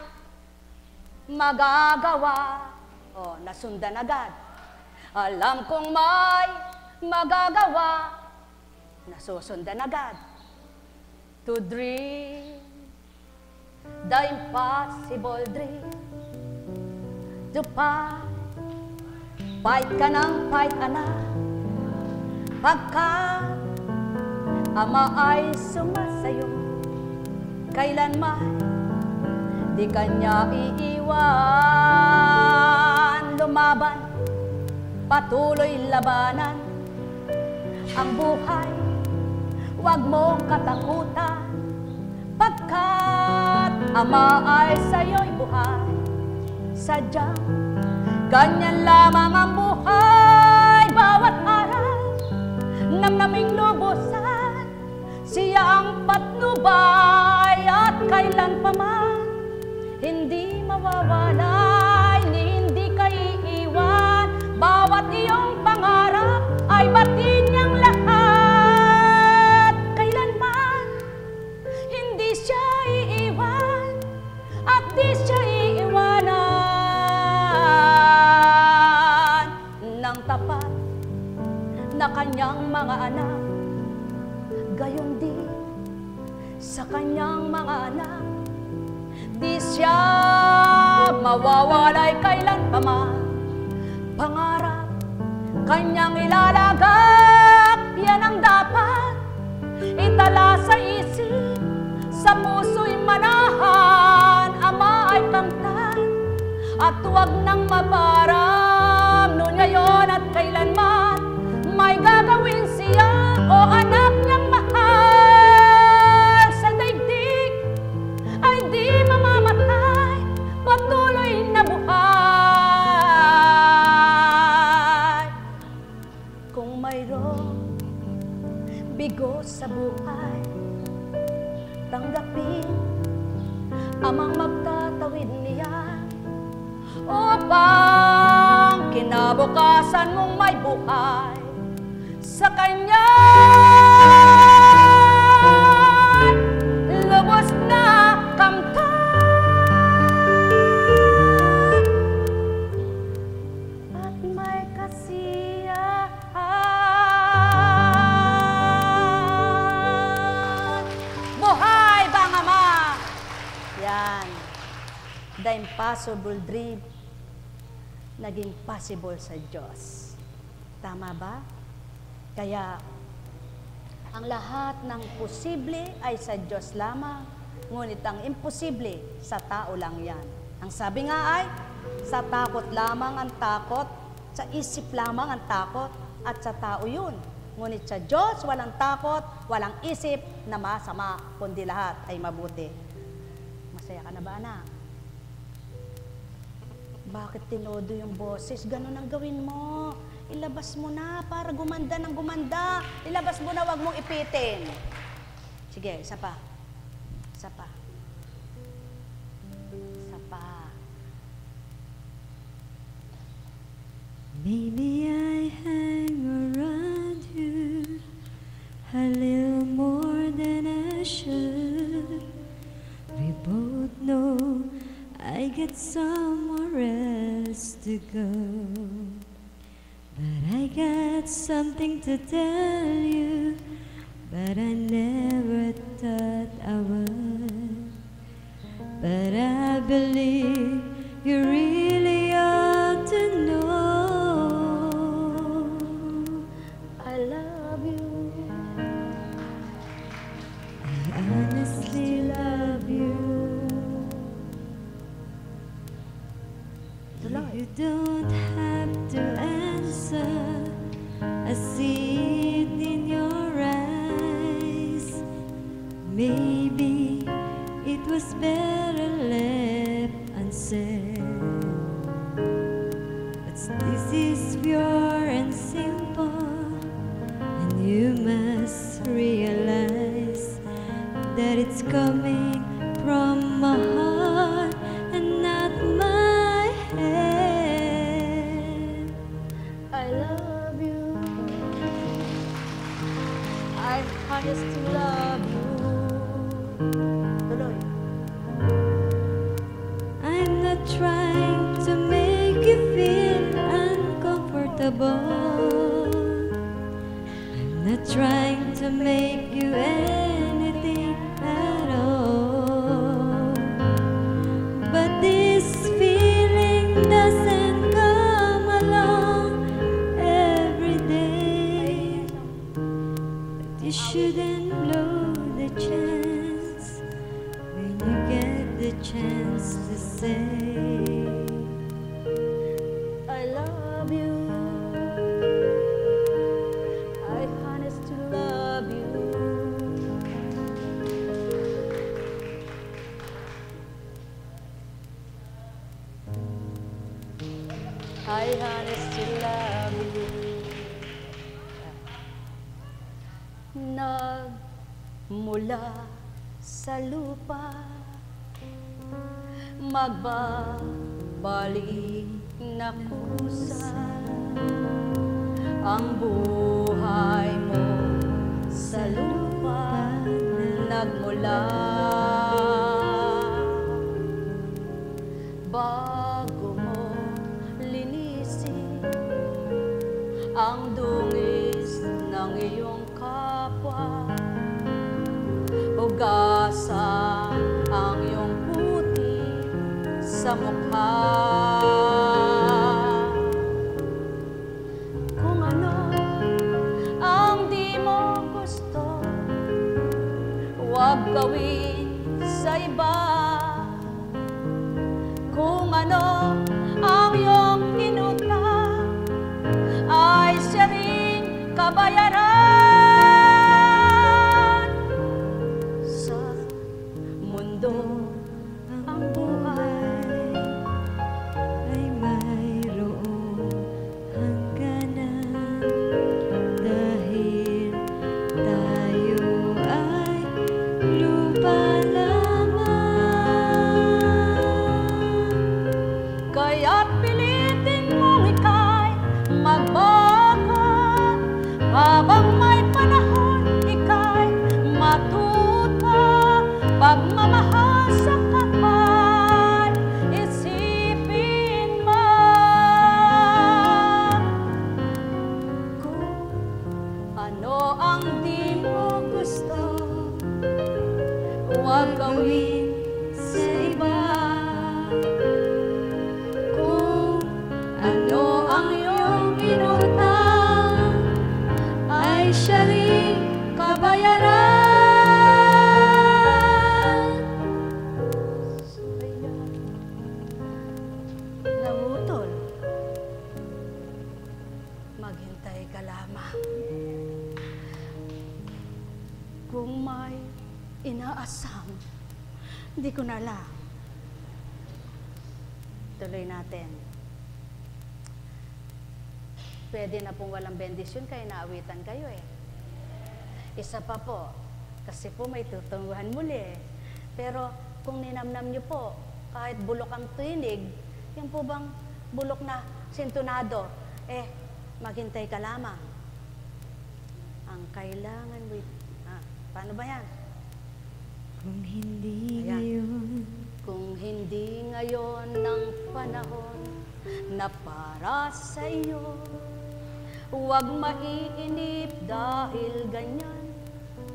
magagawa. Oh, nasundan agad. Alam kong may magagawa. Nasusundan agad. To dream the impossible dream. To fight ka ng fight, anak. Pagka ama ay sumasayo, kailanman di kanya iiwan. Lumaban, patuloy labanan ang buhay, huwag mong katakutan. Pagkat ama ay sa'yo'y buhay, sadyang ganyan lamang ang buhay. Bawat araw namnaming lubusan, siya ang patnubay. At kailan pa man hindi mawawala, hindi ka iiwan. Bawat iyong pangarap ay batin niyang lahat. Kailanman hindi siya iiwan at di siya iiwanan ng tapat na kanyang mga anak. Gayon din sa kanyang mga anak, di siya mawawalay kailan pa man. Pangarap kanyang ilalagak, yan ang dapat itala sa isip, sa puso'y manahan. Ama ay kamtan at huwag nang maparang, noon, ngayon at kailanman may gagawin siya, o anak niyang mahal. Sa daigdig ay di mamamatay, patuloy na buhay. Kung mayroong bigo sa buhay, tanggapin amang magtatawid niya, upang kinabukasan mong may buhay sa kanya. Lubos na kamtan at may kasiyahan. Buhay bang Ama? Yan. The impossible dream naging possible sa Diyos. Tama ba? Kaya, ang lahat ng posible ay sa Diyos lamang, ngunit ang imposible, sa tao lang yan. Ang sabi nga ay, sa takot lamang ang takot, sa isip lamang ang takot, at sa tao yun. Ngunit sa Diyos, walang takot, walang isip na masama, kundi lahat ay mabuti. Masaya ka na ba, anak? Bakit tinodo yung boses? Ganun ang gawin mo. Ilabas mo na para gumanda ng gumanda. Ilabas mo na, wag mong ipitin. Sige, isa pa. Isa pa. Isa pa. Maybe I hang around you a little more than I should. We both know I got somewhere else to go. But I got something to tell you, but I never thought I would. But I believe you really ought to know. I love you. I honestly love you. You don't have to answer, I see it in your eyes. Maybe it was better left unsaid, but this is pure I promise to love you. Tuloy. I'm not trying to make you feel uncomfortable. I'm not trying to make you anything at all. But this feeling doesn't come along every day. But you shouldn't blow the chance when you get the chance to say I love you. I promise to love you. I promise to love you. Nagmula sa lupa, magbabalik na kusa ang buhay mo sa lupa nagmula. Bago mo linisin ang dungis ng iyong kapwa, hugasan ang iyong puti sa mukha. Kung ano ang di mo gusto, huwag gawin sa iba. Kung ano ang iyong inutang, ay siya rin kabayaran. Sa mundo ang buhay ay mayroong hangganan, dahil tayo ay lupa lamang. Kaya't pilitin mong ika'y magbago, habang may panahon ika'y matuto. Pagmamahal sa kapal, isipin mo. Kung ano ang di mo gusto, huwag gawin sa iba. Kung ano ang iyong inutang, ay siya rin kabayaran. Ayan. Namutol. Maghintay ka lamang. Kung may inaasam, di ko na alam. Tuloy natin. Pwede na pong walang bendisyon kaya naawitan kayo eh. Isa pa po, kasi po may tutunguhan muli eh. Pero kung ninamnam niyo po, kahit bulok ang tinig, yung po bang bulok na sintonado, maghintay ka lamang. Ang kailangan mo, paano ba yan? Kung hindi Ayan. ngayon, Kung hindi ngayon ng panahon na para sa iyo, huwag maiinip dahil ganyan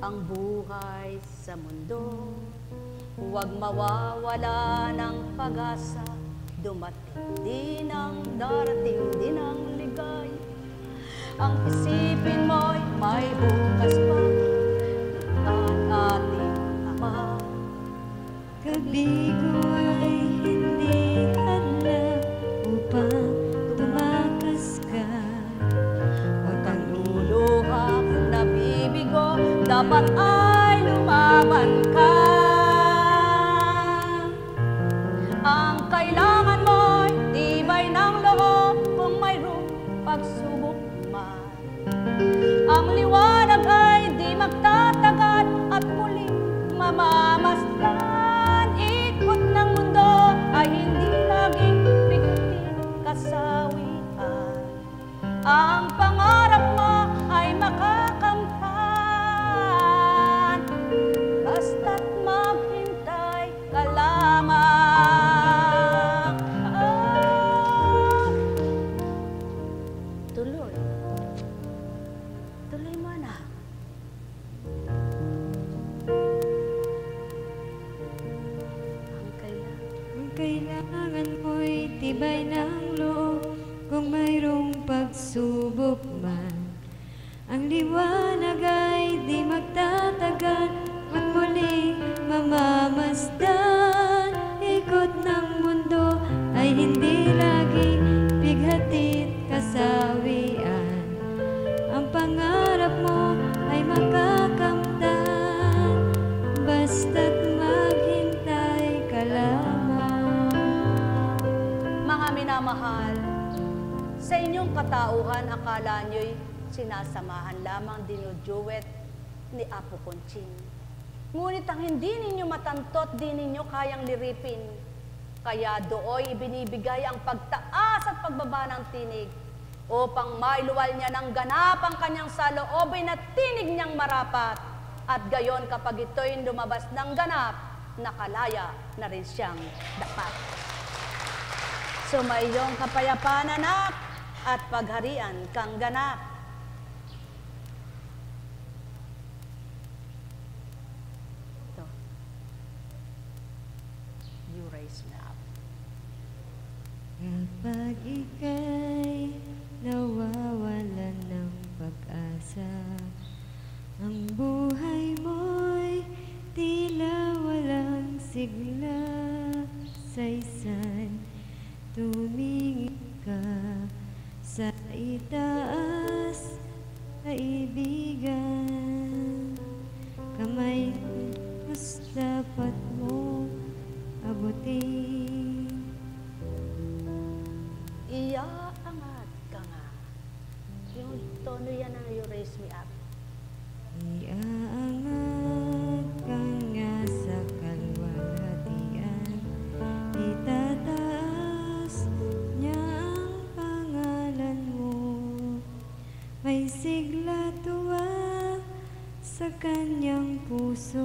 ang buhay sa mundo. Huwag mawawala ng pag-asa, dumating din ang darating din ang ligay. Ang isipin mo'y may bukas pa ang ating Ama. kabigo ay hindi hadlang upang tumakas ka. Huwag kang luluha kung nabibigo, dapat ay lumaban ka. Ang kailangan mo'y tibay ng loob kung mayroong pagsubok man. Ang liwanag ay di magtatagal at muling mamamasdan. Ikot ng mundo ay hindi laging bigti kasawian. Ang pangarap mo ay makakamtan. kailangan mo'y tibay ng loob kung mayroong pagsubok man. Ang liwanag ay di magtatagal at muling mamamasdan. Ikot ng mundo ay hindi laging bighatid kasawian. Ang pangarap mo ay makakamtan, basta't maghintay ka lamang. Mga minamahal, sa inyong katauhan, akala nyo'y sinasamahan lamang dinuduet ni Apo Conching. Ngunit ang hindi ninyo matantot, di ninyo kayang liripin. Kaya dooy ibinibigay ang pagtaas at pagbaba ng tinig upang mailuwal niya ng ganap ang kanyang saloobin at tinig niyang marapat. At gayon kapag ito'y lumabas ng ganap, nakalaya na rin siyang dapat. Sumaiyong kapayapaan, anak, at pagharian kang ganap. Ito. You raise me up. Kapag ika'y nawawalan ng pag-asa, ang buhay mo'y tila walang sigla. Saysay, tumingin ka sa itaas, kaibigan. Kamay mas dapat mo abutin. Iaangat ka nga. Yung tono yan na you raise me up. Iaangat ka nga sa kalwalhatian, itataas niya ang pangalan mo. May sigla tuwa sa kanyang puso,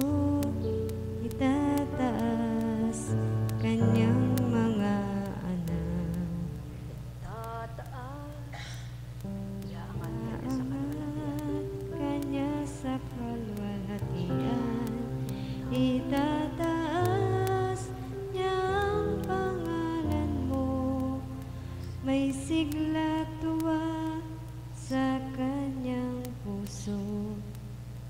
itataas kanyang mga anak. Tataas. Iaangat ka sa Kanya sa kalwalhatian, itataas niya ang pangalan mo. May sigla tuwa sa kanyang puso,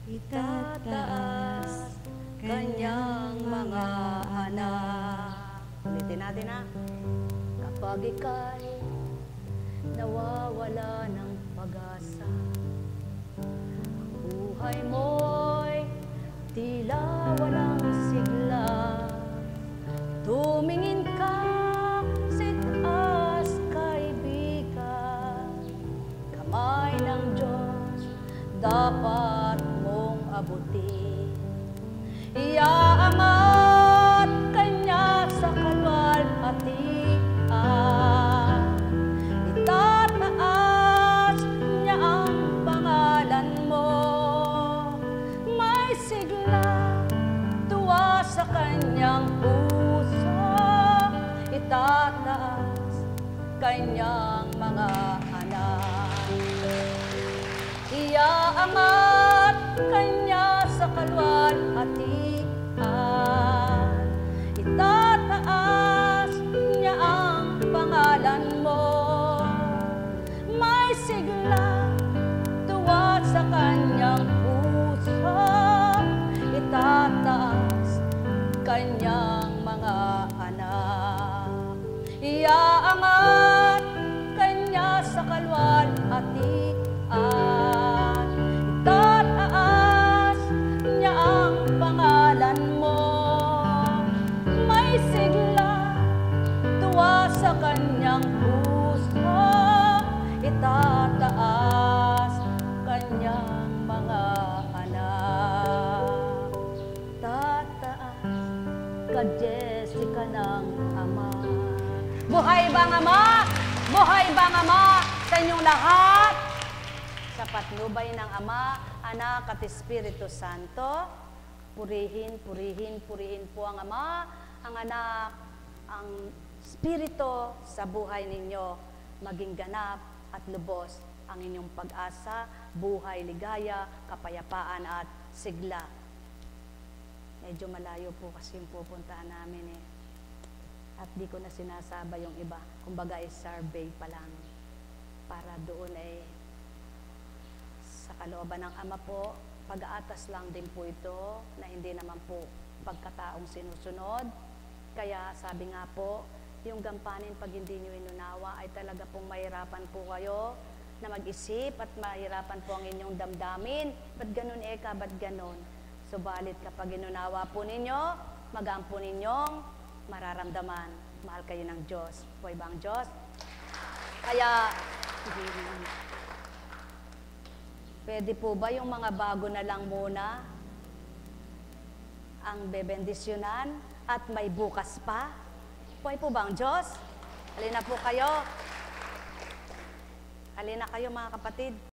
itataas kanyang mga anak. Ulitin natin ha. Kapag ika'y nawawala ng pag-asa, buhay mo'y tila walang sigla. Tumingin ka sa itaas, kaibigan. Kamay ng Diyos dapat mong abutin. Iaangat kanya sa kalwalhatian, itataas niya ang pangalan mo. May sigla tuwa sa kanyang puso, itataas kanyang mga anak. Iaangat kanya sa kalwalhatian, itataas niya ang pangalan mo. May sigla tuwa sa kanyang puso, itataas kanyang mga anak. Iaangat kanya sa kalwalhatian, itataas niya ang pangalan mo. May sigla tuwa sa kanyang puso, itataas kanyang mga anak. Tataas ka, Jessica ng Ama. Buhay bang Ama? Buhay bang Ama sa inyong lahat? Sa patnubay ng Ama, Anak at Espiritu Santo, purihin, purihin, purihin po ang Ama, ang Anak, ang Espiritu sa buhay ninyo, maging ganap at lubos ang inyong pag-asa, buhay, ligaya, kapayapaan at sigla. Medyo malayo po kasi yung pupuntahan namin eh. At di ko na sinasaba yung iba. Kumbaga ay survey pa lang. Para doon ay sa kalooban ng Ama po, pag-aatas lang din po ito na hindi naman po pagkataong sinusunod. Kaya sabi nga po, yung gampanin pag hindi nyo inunawa ay talaga pong mahirapan po kayo na mag-isip at mahirapan po ang inyong damdamin. Ba't ganun Eka? Ba't ganun? Subalit kapag inunawa po ninyo, magaan po ninyong mararamdaman. Mahal kayo ng Diyos. Buhay ba ang Diyos? Kaya, pwede po ba yung mga bago na lang muna ang bebendisyonan at may bukas pa? Buhay po ba ang Diyos? Halina po kayo. Halina kayo mga kapatid.